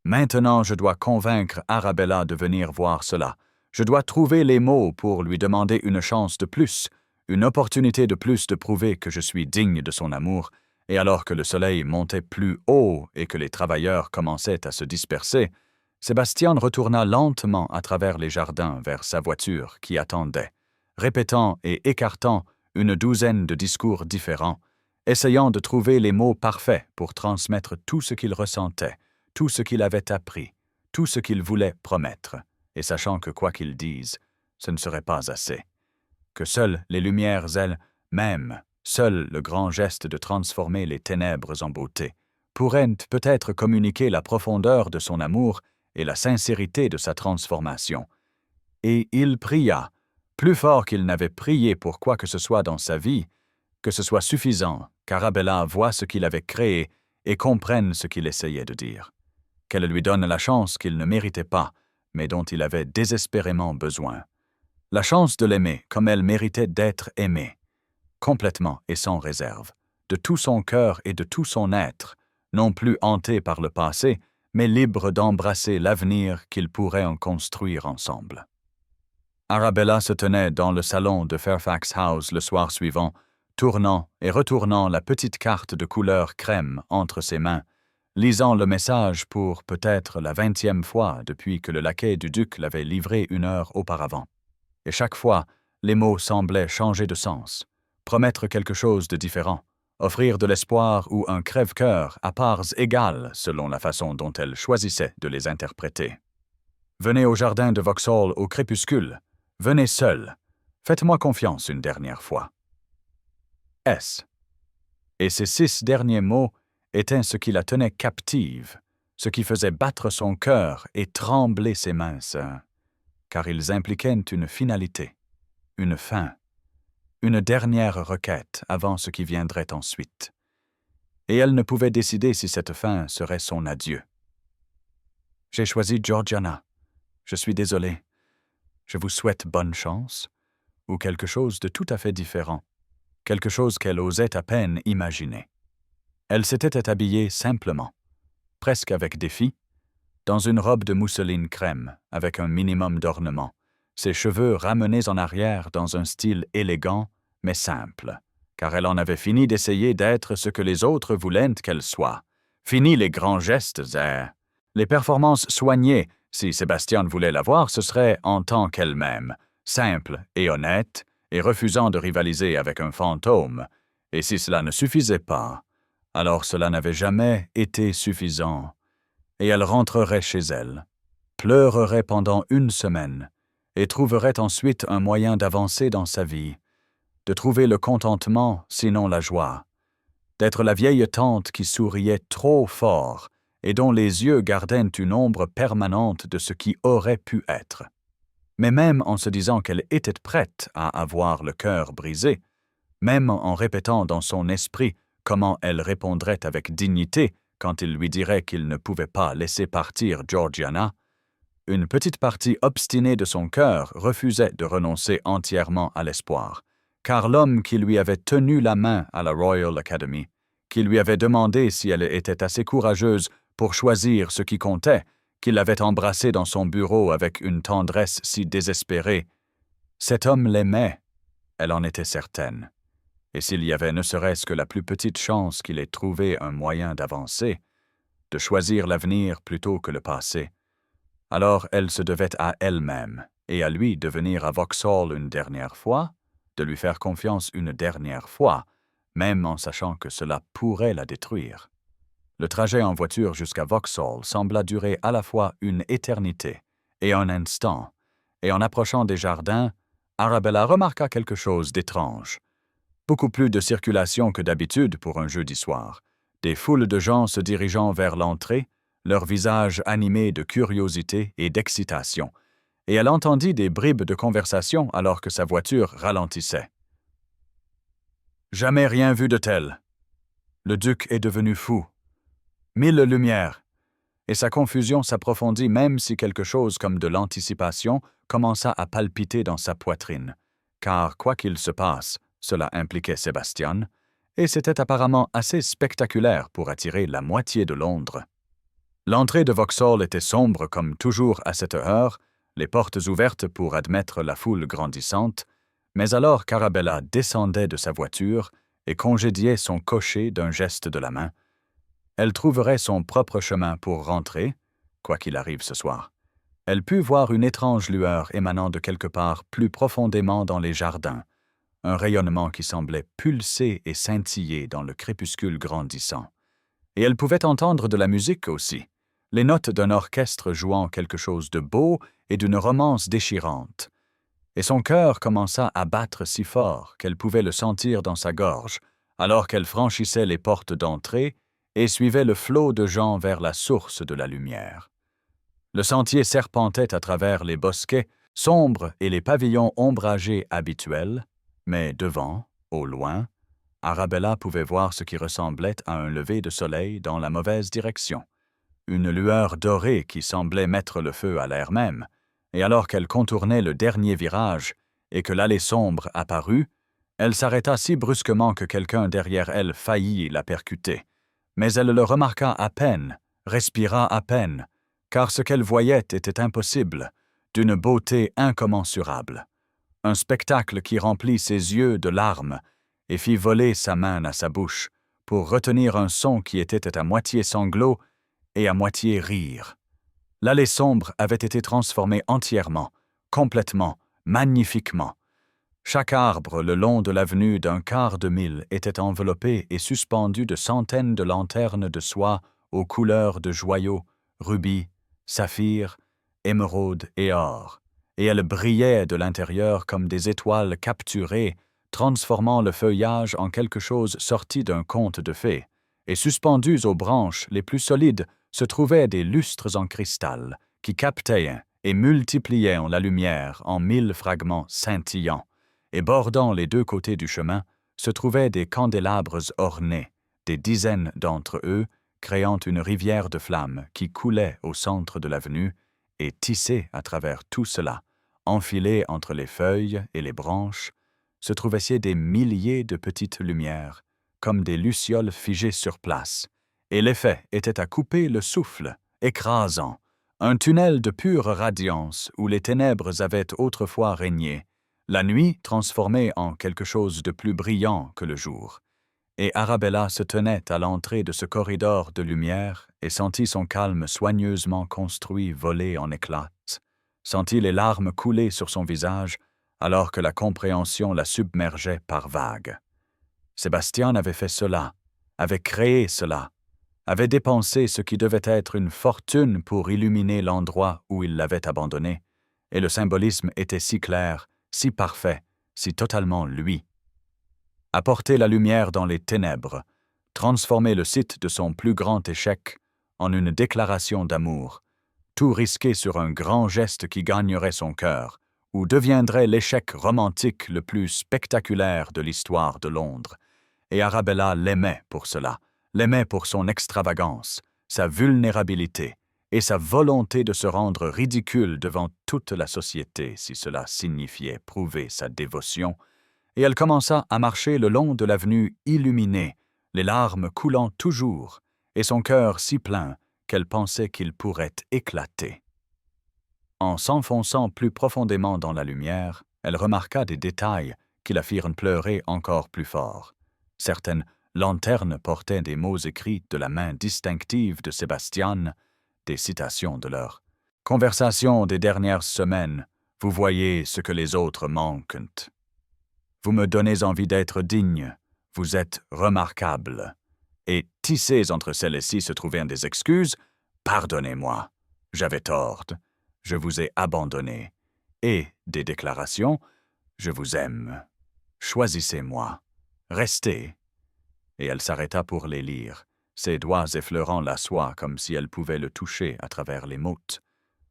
maintenant je dois convaincre Arabella de venir voir cela. Je dois trouver les mots pour lui demander une chance de plus, une opportunité de plus de prouver que je suis digne de son amour, et alors que le soleil montait plus haut et que les travailleurs commençaient à se disperser, Sébastien retourna lentement à travers les jardins vers sa voiture qui attendait, répétant et écartant une douzaine de discours différents, essayant de trouver les mots parfaits pour transmettre tout ce qu'il ressentait, tout ce qu'il avait appris, tout ce qu'il voulait promettre, et sachant que quoi qu'il dise, ce ne serait pas assez. Que seules les lumières elles-mêmes, seul le grand geste de transformer les ténèbres en beauté, pourraient peut-être communiquer la profondeur de son amour et la sincérité de sa transformation. Et il pria, plus fort qu'il n'avait prié pour quoi que ce soit dans sa vie, que ce soit suffisant, qu'Arabella voie ce qu'il avait créé et comprenne ce qu'il essayait de dire. Qu'elle lui donne la chance qu'il ne méritait pas, mais dont il avait désespérément besoin. La chance de l'aimer comme elle méritait d'être aimée, complètement et sans réserve, de tout son cœur et de tout son être, non plus hanté par le passé, mais libre d'embrasser l'avenir qu'ils pourraient en construire ensemble. Arabella se tenait dans le salon de Fairfax House le soir suivant, tournant et retournant la petite carte de couleur crème entre ses mains, lisant le message pour peut-être la 20e fois depuis que le laquais du duc l'avait livré 1 heure auparavant. Et chaque fois, les mots semblaient changer de sens, promettre quelque chose de différent, offrir de l'espoir ou un crève-cœur à parts égales selon la façon dont elle choisissait de les interpréter. Venez au jardin de Vauxhall au crépuscule. Venez seul. Faites-moi confiance une dernière fois. S. Et ces 6 derniers mots étaient ce qui la tenait captive, ce qui faisait battre son cœur et trembler ses mains, car ils impliquaient une finalité, une fin, une dernière requête avant ce qui viendrait ensuite. Et elle ne pouvait décider si cette fin serait son adieu. J'ai choisi Georgiana. Je suis désolé. Je vous souhaite bonne chance, ou quelque chose de tout à fait différent, quelque chose qu'elle osait à peine imaginer. Elle s'était habillée simplement, presque avec défi, dans une robe de mousseline crème, avec un minimum d'ornement, ses cheveux ramenés en arrière dans un style élégant, mais simple, car elle en avait fini d'essayer d'être ce que les autres voulaient qu'elle soit. Fini les grands gestes et les performances soignées. Si Sébastien voulait la voir, ce serait en tant qu'elle-même, simple et honnête, et refusant de rivaliser avec un fantôme. Et si cela ne suffisait pas, alors cela n'avait jamais été suffisant. Et elle rentrerait chez elle, pleurerait pendant 1 semaine, et trouverait ensuite un moyen d'avancer dans sa vie, de trouver le contentement, sinon la joie, d'être la vieille tante qui souriait trop fort, et dont les yeux gardaient une ombre permanente de ce qui aurait pu être. Mais même en se disant qu'elle était prête à avoir le cœur brisé, même en répétant dans son esprit comment elle répondrait avec dignité quand il lui dirait qu'il ne pouvait pas laisser partir Georgiana, une petite partie obstinée de son cœur refusait de renoncer entièrement à l'espoir, car l'homme qui lui avait tenu la main à la Royal Academy, qui lui avait demandé si elle était assez courageuse pour choisir ce qui comptait, qu'il l'avait embrassée dans son bureau avec une tendresse si désespérée. Cet homme l'aimait, elle en était certaine. Et s'il y avait ne serait-ce que la plus petite chance qu'il ait trouvé un moyen d'avancer, de choisir l'avenir plutôt que le passé, alors elle se devait à elle-même et à lui de venir à Vauxhall une dernière fois, de lui faire confiance une dernière fois, même en sachant que cela pourrait la détruire. Le trajet en voiture jusqu'à Vauxhall sembla durer à la fois une éternité et un instant, et en approchant des jardins, Arabella remarqua quelque chose d'étrange. Beaucoup plus de circulation que d'habitude pour un jeudi soir, des foules de gens se dirigeant vers l'entrée, leurs visages animés de curiosité et d'excitation, et elle entendit des bribes de conversation alors que sa voiture ralentissait. « Jamais rien vu de tel. Le duc est devenu fou. 1000 lumières. » Et sa confusion s'approfondit même si quelque chose comme de l'anticipation commença à palpiter dans sa poitrine, car quoi qu'il se passe, cela impliquait Sébastien, et c'était apparemment assez spectaculaire pour attirer la moitié de Londres. L'entrée de Vauxhall était sombre comme toujours à cette heure, les portes ouvertes pour admettre la foule grandissante, mais alors qu'Arabella descendait de sa voiture et congédiait son cocher d'un geste de la main, elle trouverait son propre chemin pour rentrer, quoi qu'il arrive ce soir, Elle put voir une étrange lueur émanant de quelque part plus profondément dans les jardins, un rayonnement qui semblait pulser et scintiller dans le crépuscule grandissant. Et elle pouvait entendre de la musique aussi, les notes d'un orchestre jouant quelque chose de beau et d'une romance déchirante. Et son cœur commença à battre si fort qu'elle pouvait le sentir dans sa gorge, alors qu'elle franchissait les portes d'entrée et suivait le flot de gens vers la source de la lumière. Le sentier serpentait à travers les bosquets sombres et les pavillons ombragés habituels, mais devant, au loin, Arabella pouvait voir ce qui ressemblait à un lever de soleil dans la mauvaise direction, une lueur dorée qui semblait mettre le feu à l'air même, et alors qu'elle contournait le dernier virage et que l'allée sombre apparut, elle s'arrêta si brusquement que quelqu'un derrière elle faillit la percuter. Mais elle le remarqua à peine, respira à peine, car ce qu'elle voyait était impossible, d'une beauté incommensurable. Un spectacle qui remplit ses yeux de larmes et fit voler sa main à sa bouche pour retenir un son qui était à moitié sanglot et à moitié rire. L'allée sombre avait été transformée entièrement, complètement, magnifiquement. Chaque arbre le long de l'avenue d'un quart de mille était enveloppé et suspendu de centaines de lanternes de soie aux couleurs de joyaux, rubis, saphirs, émeraudes et or, et elles brillaient de l'intérieur comme des étoiles capturées, transformant le feuillage en quelque chose sorti d'un conte de fées, et suspendues aux branches les plus solides se trouvaient des lustres en cristal qui captaient et multipliaient la lumière en 1000 fragments scintillants, et bordant les deux côtés du chemin se trouvaient des candélabres ornés, des dizaines d'entre eux, créant une rivière de flammes qui coulait au centre de l'avenue et tissée à travers tout cela, enfilée entre les feuilles et les branches, se trouvaient des milliers de petites lumières, comme des lucioles figées sur place, et l'effet était à couper le souffle, écrasant, un tunnel de pure radiance où les ténèbres avaient autrefois régné, la nuit transformée en quelque chose de plus brillant que le jour. Et Arabella se tenait à l'entrée de ce corridor de lumière et sentit son calme soigneusement construit voler en éclats, sentit les larmes couler sur son visage alors que la compréhension la submergeait par vagues. Sébastien avait fait cela, avait créé cela, avait dépensé ce qui devait être une fortune pour illuminer l'endroit où il l'avait abandonné, et le symbolisme était si clair, si parfait, si totalement lui. Apporter la lumière dans les ténèbres, transformer le site de son plus grand échec en une déclaration d'amour, tout risquer sur un grand geste qui gagnerait son cœur, ou deviendrait l'échec romantique le plus spectaculaire de l'histoire de Londres. Et Arabella l'aimait pour cela, l'aimait pour son extravagance, sa vulnérabilité et sa volonté de se rendre ridicule devant toute la société si cela signifiait prouver sa dévotion, et elle commença à marcher le long de l'avenue illuminée, les larmes coulant toujours, et son cœur si plein qu'elle pensait qu'il pourrait éclater. En s'enfonçant plus profondément dans la lumière, elle remarqua des détails qui la firent pleurer encore plus fort. Certaines lanternes portaient des mots écrits de la main distinctive de Sébastien, des citations de leur conversation des dernières semaines. « Vous voyez ce que les autres manquent. Vous me donnez envie d'être digne. Vous êtes remarquable. » Et tissées entre celles-ci se trouvaient des excuses. « Pardonnez-moi. J'avais tort. Je vous ai abandonné. » Et des déclarations. « Je vous aime. Choisissez-moi. Restez. » Et elle s'arrêta pour les lire, ses doigts effleurant la soie comme si elle pouvait le toucher à travers les mottes,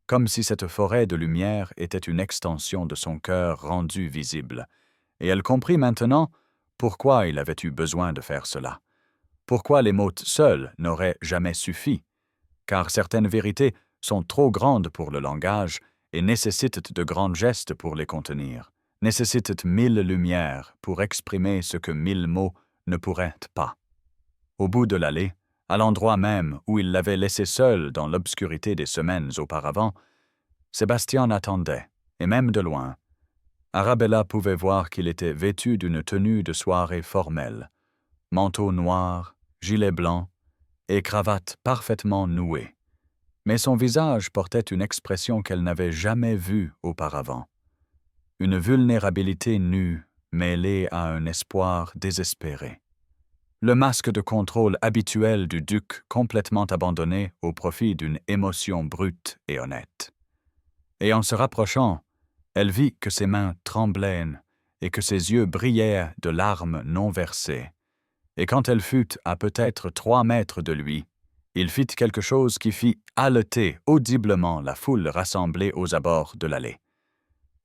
comme si cette forêt de lumière était une extension de son cœur rendu visible. Et elle comprit maintenant pourquoi il avait eu besoin de faire cela, pourquoi les mots seuls n'auraient jamais suffi, car certaines vérités sont trop grandes pour le langage et nécessitent de grands gestes pour les contenir, nécessitent 1000 lumières pour exprimer ce que 1000 mots ne pourraient pas. Au bout de l'allée, à l'endroit même où il l'avait laissé seul dans l'obscurité des semaines auparavant, Sébastien attendait, et même de loin. Arabella pouvait voir qu'il était vêtu d'une tenue de soirée formelle, manteau noir, gilet blanc et cravate parfaitement nouée. Mais son visage portait une expression qu'elle n'avait jamais vue auparavant. Une vulnérabilité nue mêlée à un espoir désespéré. Le masque de contrôle habituel du duc complètement abandonné au profit d'une émotion brute et honnête. Et en se rapprochant, elle vit que ses mains tremblaient et que ses yeux brillaient de larmes non versées. Et quand elle fut à peut-être 3 mètres de lui, il fit quelque chose qui fit haleter audiblement la foule rassemblée aux abords de l'allée.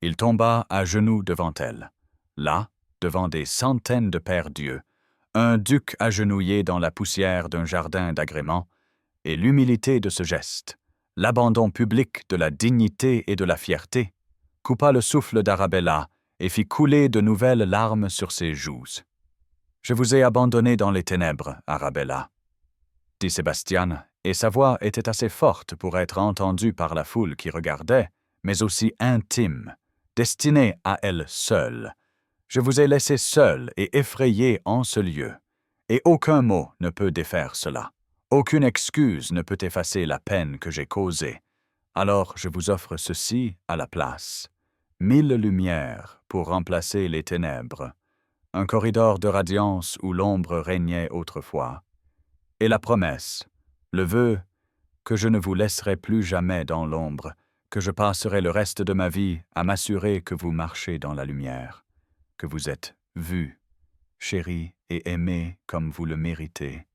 Il tomba à genoux devant elle. Là, devant des centaines de pères dieux, un duc agenouillé dans la poussière d'un jardin d'agrément, et l'humilité de ce geste, l'abandon public de la dignité et de la fierté, coupa le souffle d'Arabella et fit couler de nouvelles larmes sur ses joues. « Je vous ai abandonné dans les ténèbres, Arabella, » dit Sébastien, et sa voix était assez forte pour être entendue par la foule qui regardait, mais aussi intime, destinée à elle seule. Je vous ai laissé seul et effrayé en ce lieu, et aucun mot ne peut défaire cela. Aucune excuse ne peut effacer la peine que j'ai causée. Alors je vous offre ceci à la place. 1000 lumières pour remplacer les ténèbres, un corridor de radiance où l'ombre régnait autrefois, et la promesse, le vœu, que je ne vous laisserai plus jamais dans l'ombre, que je passerai le reste de ma vie à m'assurer que vous marchez dans la lumière, que vous êtes vu, chéri et aimé comme vous le méritez.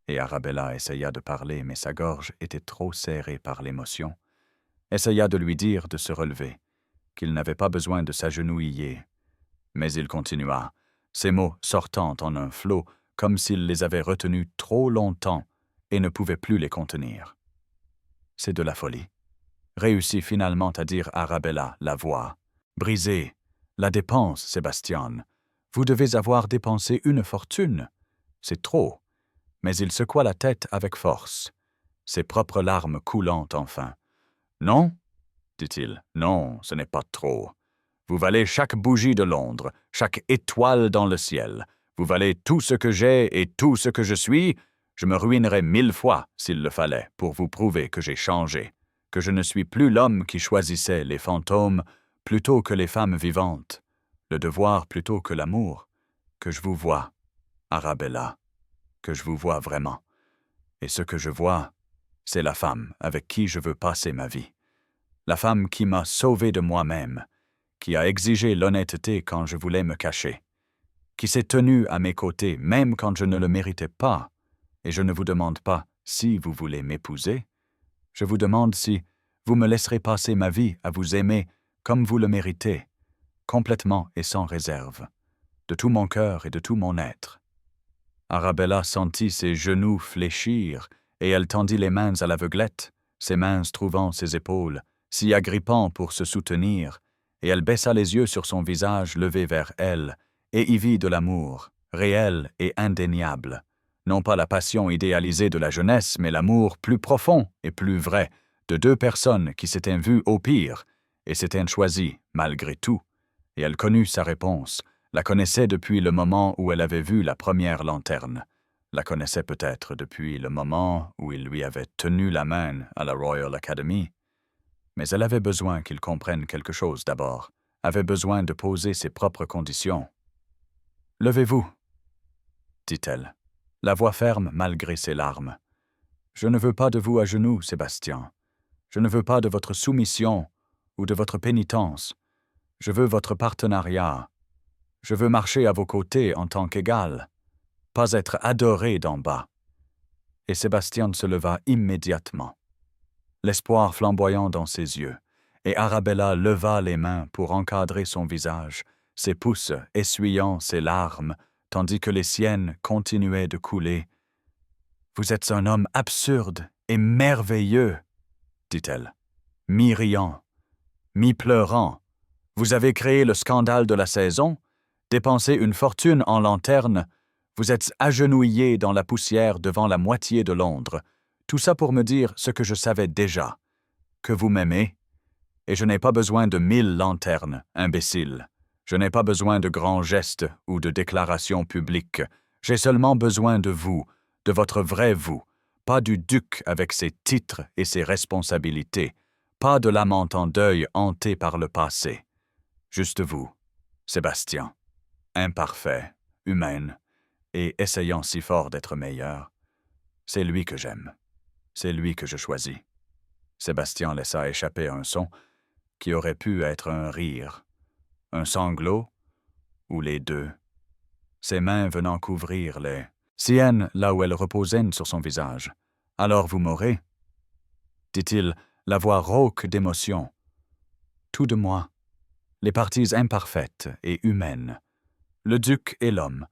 Et Arabella essaya de parler, mais sa gorge était trop serrée par l'émotion. Essaya de lui dire de se relever, qu'il n'avait pas besoin de s'agenouiller. Mais il continua, ses mots sortant en un flot, comme s'il les avait retenus trop longtemps et ne pouvait plus les contenir. C'est de la folie. Réussit finalement à dire Arabella, la voix. Brisée. La dépense, Sébastien. Vous devez avoir dépensé une fortune. C'est trop. Mais il secoua la tête avec force, ses propres larmes coulant enfin. Non, dit-il, non, ce n'est pas trop. Vous valez chaque bougie de Londres, chaque étoile dans le ciel. Vous valez tout ce que j'ai et tout ce que je suis. Je me ruinerais 1000 fois, s'il le fallait, pour vous prouver que j'ai changé, que je ne suis plus l'homme qui choisissait les fantômes plutôt que les femmes vivantes, le devoir plutôt que l'amour, que je vous vois, Arabella, que je vous vois vraiment. Et ce que je vois, c'est la femme avec qui je veux passer ma vie. La femme qui m'a sauvé de moi-même, qui a exigé l'honnêteté quand je voulais me cacher, qui s'est tenue à mes côtés même quand je ne le méritais pas, et je ne vous demande pas si vous voulez m'épouser, je vous demande si vous me laisserez passer ma vie à vous aimer comme vous le méritez, complètement et sans réserve, de tout mon cœur et de tout mon être. Arabella sentit ses genoux fléchir, et elle tendit les mains à l'aveuglette, ses mains trouvant ses épaules, si agrippant pour se soutenir, et elle baissa les yeux sur son visage levé vers elle, et y vit de l'amour, réel et indéniable. Non pas la passion idéalisée de la jeunesse, mais l'amour plus profond et plus vrai, de 2 personnes qui s'étaient vues au pire, et s'étaient choisies, malgré tout. Et elle connut sa réponse, la connaissait depuis le moment où elle avait vu la première lanterne, la connaissait peut-être depuis le moment où il lui avait tenu la main à la Royal Academy. Mais elle avait besoin qu'il comprenne quelque chose d'abord, avait besoin de poser ses propres conditions. « Levez-vous, » dit-elle, la voix ferme malgré ses larmes. « Je ne veux pas de vous à genoux, Sébastien. Je ne veux pas de votre soumission ou de votre pénitence. Je veux votre partenariat. Je veux marcher à vos côtés en tant qu'égal, pas être adoré d'en bas. » Et Sébastien se leva immédiatement, l'espoir flamboyant dans ses yeux, et Arabella leva les mains pour encadrer son visage, ses pouces essuyant ses larmes, tandis que les siennes continuaient de couler. « Vous êtes un homme absurde et merveilleux, » dit-elle, mi-riant, mi-pleurant. « Vous avez créé le scandale de la saison, dépensé une fortune en lanterne, vous êtes agenouillé dans la poussière devant la moitié de Londres, tout ça pour me dire ce que je savais déjà, que vous m'aimez, et je n'ai pas besoin de 1000 lanternes, imbécile. Je n'ai pas besoin de grands gestes ou de déclarations publiques. J'ai seulement besoin de vous, de votre vrai vous, pas du duc avec ses titres et ses responsabilités, pas de l'amante en deuil hantée par le passé. Juste vous, Sébastien, imparfait, humaine, et essayant si fort d'être meilleur. C'est lui que j'aime. C'est lui que je choisis. Sébastien laissa échapper un son qui aurait pu être un rire, un sanglot, ou les deux, ses mains venant couvrir les siennes là où elles reposaient sur son visage. « Alors vous m'aurez » dit-il, la voix rauque d'émotion. « Tout de moi, les parties imparfaites et humaines, le duc et l'homme,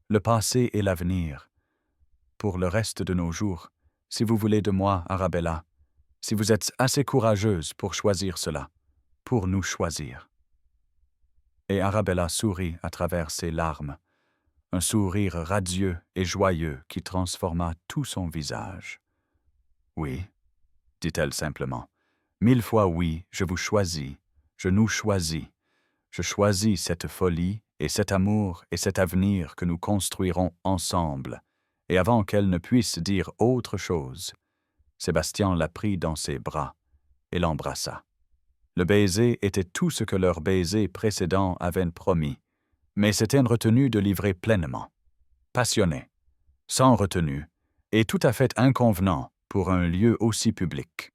le passé et l'avenir. Pour le reste de nos jours, si vous voulez de moi, Arabella, si vous êtes assez courageuse pour choisir cela, pour nous choisir. » Et Arabella sourit à travers ses larmes, un sourire radieux et joyeux qui transforma tout son visage. « Oui, » dit-elle simplement, « 1000 fois oui, je vous choisis, je nous choisis. Je choisis cette folie et cet amour et cet avenir que nous construirons ensemble. » Et avant qu'elle ne puisse dire autre chose, Sébastien la prit dans ses bras et l'embrassa. Le baiser était tout ce que leurs baisers précédents avaient promis, mais c'était une retenue de livrer pleinement, passionné, sans retenue, et tout à fait inconvenant pour un lieu aussi public.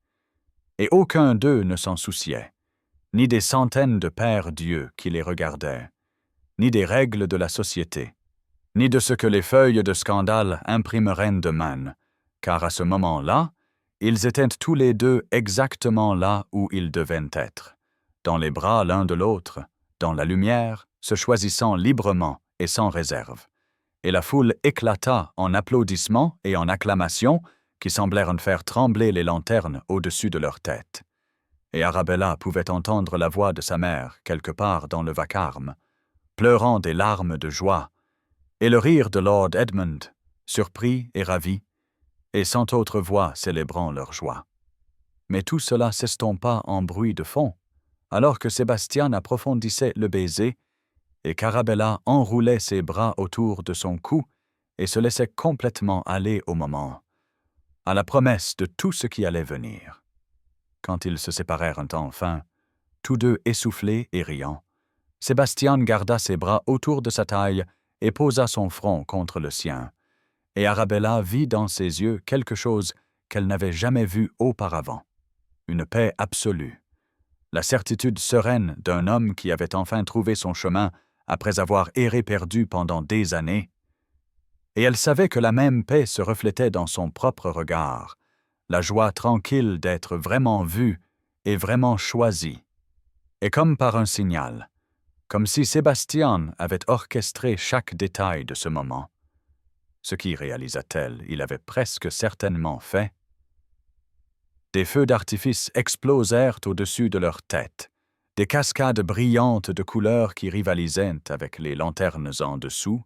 Et aucun d'eux ne s'en souciait, ni des centaines de pères dieux qui les regardaient, ni des règles de la société, ni de ce que les feuilles de scandale imprimeraient demain, car à ce moment-là, ils étaient tous les deux exactement là où ils devaient être, dans les bras l'un de l'autre, dans la lumière, se choisissant librement et sans réserve. Et la foule éclata en applaudissements et en acclamations qui semblèrent faire trembler les lanternes au-dessus de leur tête. Et Arabella pouvait entendre la voix de sa mère quelque part dans le vacarme, pleurant des larmes de joie, et le rire de Lord Edmund, surpris et ravi, et cent autres voix célébrant leur joie. Mais tout cela s'estompa en bruit de fond, alors que Sébastien approfondissait le baiser et qu'Arabella enroulait ses bras autour de son cou et se laissait complètement aller au moment, à la promesse de tout ce qui allait venir. Quand ils se séparèrent enfin, tous deux essoufflés et riant, Sébastien garda ses bras autour de sa taille et posa son front contre le sien, et Arabella vit dans ses yeux quelque chose qu'elle n'avait jamais vu auparavant, une paix absolue, la certitude sereine d'un homme qui avait enfin trouvé son chemin après avoir erré perdu pendant des années, et elle savait que la même paix se reflétait dans son propre regard, la joie tranquille d'être vraiment vue et vraiment choisie. Et comme par un signal, comme si Sébastien avait orchestré chaque détail de ce moment, ce qui, réalisa-t-elle, il avait presque certainement fait. Des feux d'artifice explosèrent au-dessus de leur tête, des cascades brillantes de couleurs qui rivalisaient avec les lanternes en dessous,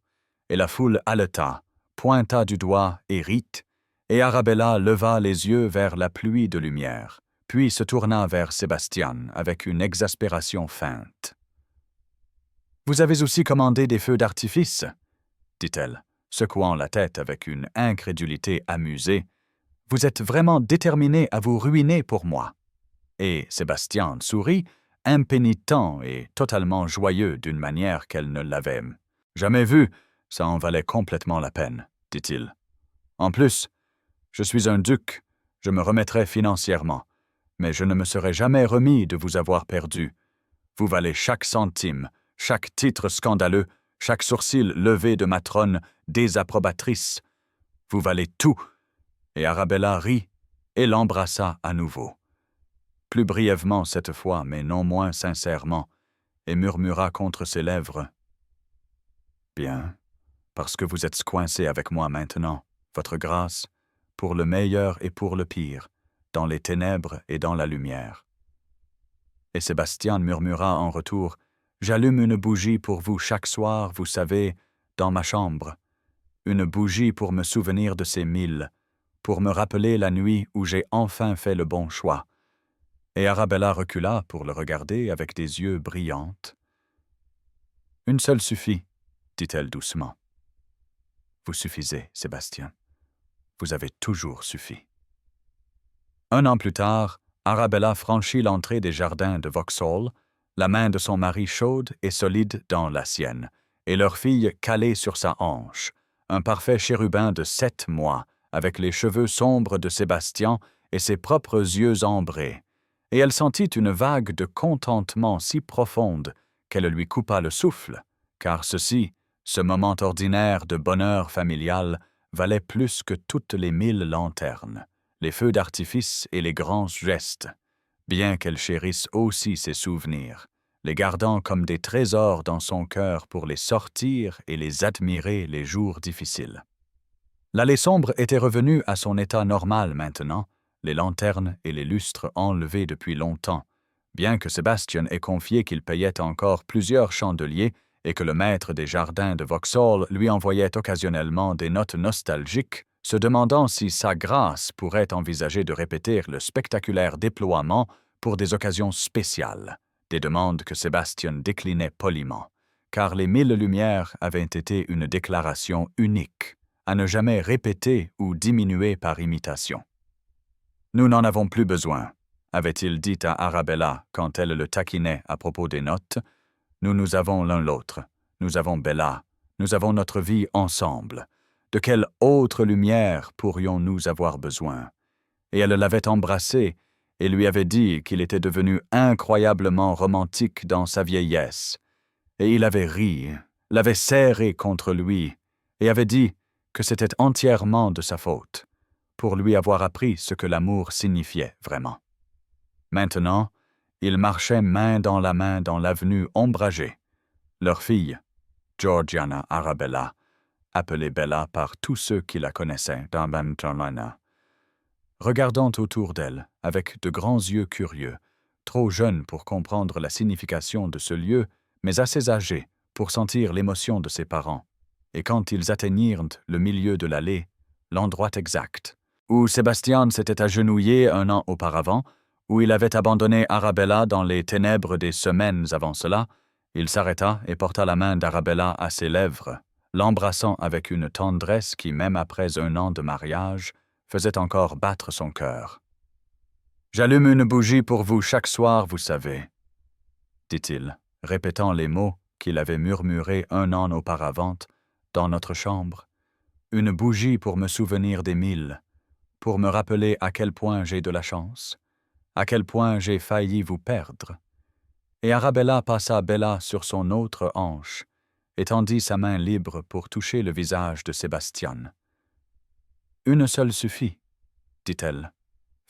et la foule haleta, pointa du doigt et rit, et Arabella leva les yeux vers la pluie de lumière, puis se tourna vers Sébastien avec une exaspération feinte. « Vous avez aussi commandé des feux d'artifice » dit-elle, secouant la tête avec une incrédulité amusée. « Vous êtes vraiment déterminé à vous ruiner pour moi. » Et Sébastien sourit, impénitent et totalement joyeux d'une manière qu'elle ne l'avait jamais vue. « Ça en valait complètement la peine, » dit-il. « En plus, je suis un duc, je me remettrai financièrement, mais je ne me serai jamais remis de vous avoir perdu. Vous valez chaque centime, chaque titre scandaleux, chaque sourcil levé de matrone désapprobatrice. Vous valez tout. » Et Arabella rit et l'embrassa à nouveau, plus brièvement cette fois, mais non moins sincèrement, et murmura contre ses lèvres. « Bien, parce que vous êtes coincé avec moi maintenant, votre grâce, pour le meilleur et pour le pire, dans les ténèbres et dans la lumière. » Et Sébastien murmura en retour, « J'allume une bougie pour vous chaque soir, vous savez, dans ma chambre. Une bougie pour me souvenir de ces 1000, pour me rappeler la nuit où j'ai enfin fait le bon choix. » Et Arabella recula pour le regarder avec des yeux brillants. « Une seule suffit, dit-elle doucement. Vous suffisez, Sébastien. vous avez toujours suffi. Un an plus tard, Arabella franchit l'entrée des jardins de Vauxhall, la main de son mari chaude et solide dans la sienne, et leur fille calée sur sa hanche, un parfait chérubin de 7 mois, avec les cheveux sombres de Sébastien et ses propres yeux ambrés, et elle sentit une vague de contentement si profonde qu'elle lui coupa le souffle, car ceci, ce moment ordinaire de bonheur familial, valait plus que toutes les 1000 lanternes, les feux d'artifice et les grands gestes, bien qu'elle chérisse aussi ses souvenirs, les gardant comme des trésors dans son cœur pour les sortir et les admirer les jours difficiles. L'allée sombre était revenue à son état normal maintenant, les lanternes et les lustres enlevés depuis longtemps, bien que Sébastien ait confié qu'il payait encore plusieurs chandeliers et que le maître des jardins de Vauxhall lui envoyait occasionnellement des notes nostalgiques, se demandant si sa grâce pourrait envisager de répéter le spectaculaire déploiement pour des occasions spéciales, des demandes que Sébastien déclinait poliment, car les 1000 lumières avaient été une déclaration unique, à ne jamais répéter ou diminuer par imitation. « Nous n'en avons plus besoin », avait-il dit à Arabella quand elle le taquinait à propos des notes. « Nous avons l'un l'autre, nous avons Bella, nous avons notre vie ensemble. De quelle autre lumière pourrions-nous avoir besoin ?» Et elle l'avait embrassé et lui avait dit qu'il était devenu incroyablement romantique dans sa vieillesse. Et il avait ri, l'avait serré contre lui, et avait dit que c'était entièrement de sa faute, pour lui avoir appris ce que l'amour signifiait vraiment. Maintenant, ils marchaient main dans l'avenue ombragée. Leur fille, Georgiana Arabella, appelée Bella par tous ceux qui la connaissaient dans Bentonlina, regardant autour d'elle avec de grands yeux curieux, trop jeune pour comprendre la signification de ce lieu, mais assez âgée pour sentir l'émotion de ses parents. Et quand ils atteignirent le milieu de l'allée, l'endroit exact, où Sébastien s'était agenouillé un an auparavant, où il avait abandonné Arabella dans les ténèbres des semaines avant cela, il s'arrêta et porta la main d'Arabella à ses lèvres, l'embrassant avec une tendresse qui, même après un an de mariage, faisait encore battre son cœur. « J'allume une bougie pour vous chaque soir, vous savez, » dit-il, répétant les mots qu'il avait murmurés un an auparavant dans notre chambre. « Une bougie pour me souvenir des 1000, pour me rappeler à quel point j'ai de la chance, à quel point j'ai failli vous perdre. » Et Arabella passa Bella sur son autre hanche et tendit sa main libre pour toucher le visage de Sébastien. « Une seule suffit, » dit-elle,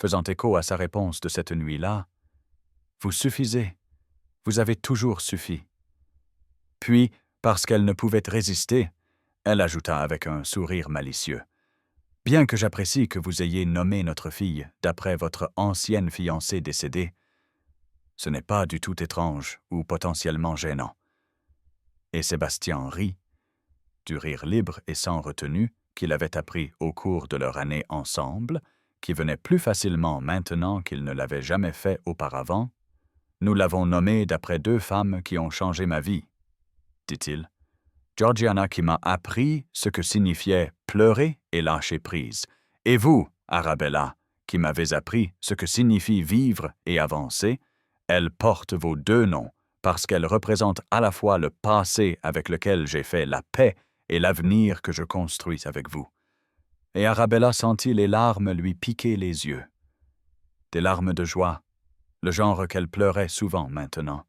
faisant écho à sa réponse de cette nuit-là. « Vous suffisez, vous avez toujours suffi. » Puis, parce qu'elle ne pouvait résister, elle ajouta avec un sourire malicieux. « Bien que j'apprécie que vous ayez nommé notre fille d'après votre ancienne fiancée décédée, ce n'est pas du tout étrange ou potentiellement gênant. » Et Sébastien rit, du rire libre et sans retenue qu'il avait appris au cours de leur année ensemble, qui venait plus facilement maintenant qu'il ne l'avait jamais fait auparavant. « Nous l'avons nommée d'après 2 femmes qui ont changé ma vie, » dit-il. « Georgiana qui m'a appris ce que signifiait pleurer et lâcher prise, et vous, Arabella, qui m'avez appris ce que signifie vivre et avancer. Elle porte vos 2 noms parce qu'elle représente à la fois le passé avec lequel j'ai fait la paix et l'avenir que je construis avec vous. » Et Arabella sentit les larmes lui piquer les yeux. Des larmes de joie, le genre qu'elle pleurait souvent maintenant,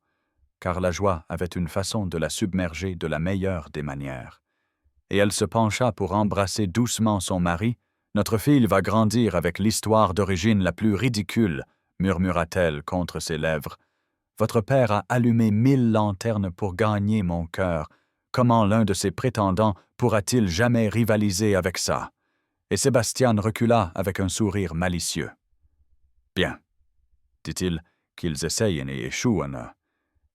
car la joie avait une façon de la submerger de la meilleure des manières. Et elle se pencha pour embrasser doucement son mari. « Notre fille va grandir avec l'histoire d'origine la plus ridicule, » murmura-t-elle contre ses lèvres. « Votre père a allumé 1000 lanternes pour gagner mon cœur. Comment l'un de ses prétendants pourra-t-il jamais rivaliser avec ça ?» Et Sébastien recula avec un sourire malicieux. « Bien, » dit-il, « qu'ils essayent et échouent.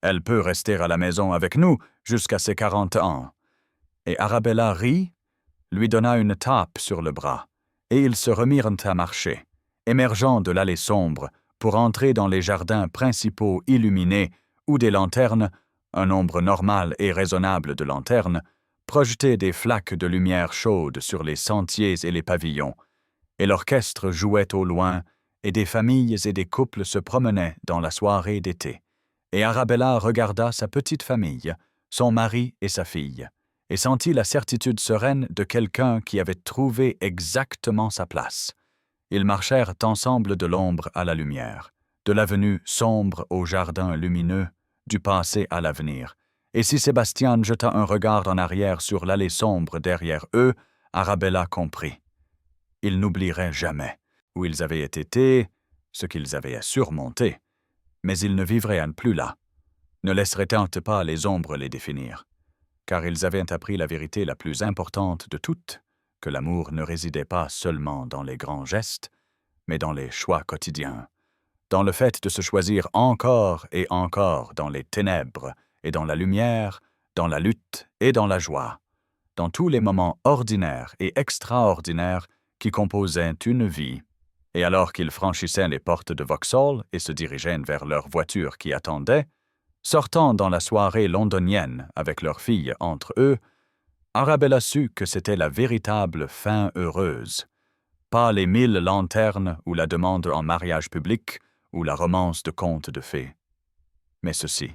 Elle peut rester à la maison avec nous jusqu'à ses 40 ans. » Et Arabella rit, lui donna une tape sur le bras, et ils se remirent à marcher, émergeant de l'allée sombre, pour entrer dans les jardins principaux illuminés, où des lanternes, un nombre normal et raisonnable de lanternes, projetaient des flaques de lumière chaude sur les sentiers et les pavillons, et l'orchestre jouait au loin, et des familles et des couples se promenaient dans la soirée d'été. Et Arabella regarda sa petite famille, son mari et sa fille, et sentit la certitude sereine de quelqu'un qui avait trouvé exactement sa place. Ils marchèrent ensemble de l'ombre à la lumière, de l'avenue sombre au jardin lumineux, du passé à l'avenir. Et si Sébastien jeta un regard en arrière sur l'allée sombre derrière eux, Arabella comprit. Ils n'oublieraient jamais où ils avaient été, ce qu'ils avaient surmonté, mais ils ne vivraient plus là, ne laisseraient pas les ombres les définir, car ils avaient appris la vérité la plus importante de toutes, que l'amour ne résidait pas seulement dans les grands gestes, mais dans les choix quotidiens, dans le fait de se choisir encore et encore dans les ténèbres et dans la lumière, dans la lutte et dans la joie, dans tous les moments ordinaires et extraordinaires qui composaient une vie. Et alors qu'ils franchissaient les portes de Vauxhall et se dirigeaient vers leur voiture qui attendait, sortant dans la soirée londonienne avec leur fille entre eux, Arabella sut que c'était la véritable fin heureuse, pas les 1000 lanternes ou la demande en mariage public ou la romance de contes de fées, mais ceci.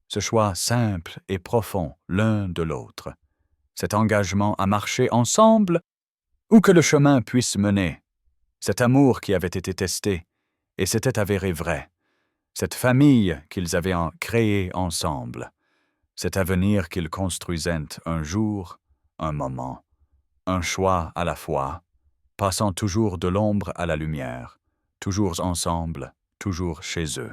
Ce choix simple et profond l'un de l'autre, cet engagement à marcher ensemble, où que le chemin puisse mener, cet amour qui avait été testé et s'était avéré vrai, cette famille qu'ils avaient créée ensemble, cet avenir qu'ils construisaient un jour, un moment, un choix à la fois, passant toujours de l'ombre à la lumière, toujours ensemble, toujours chez eux.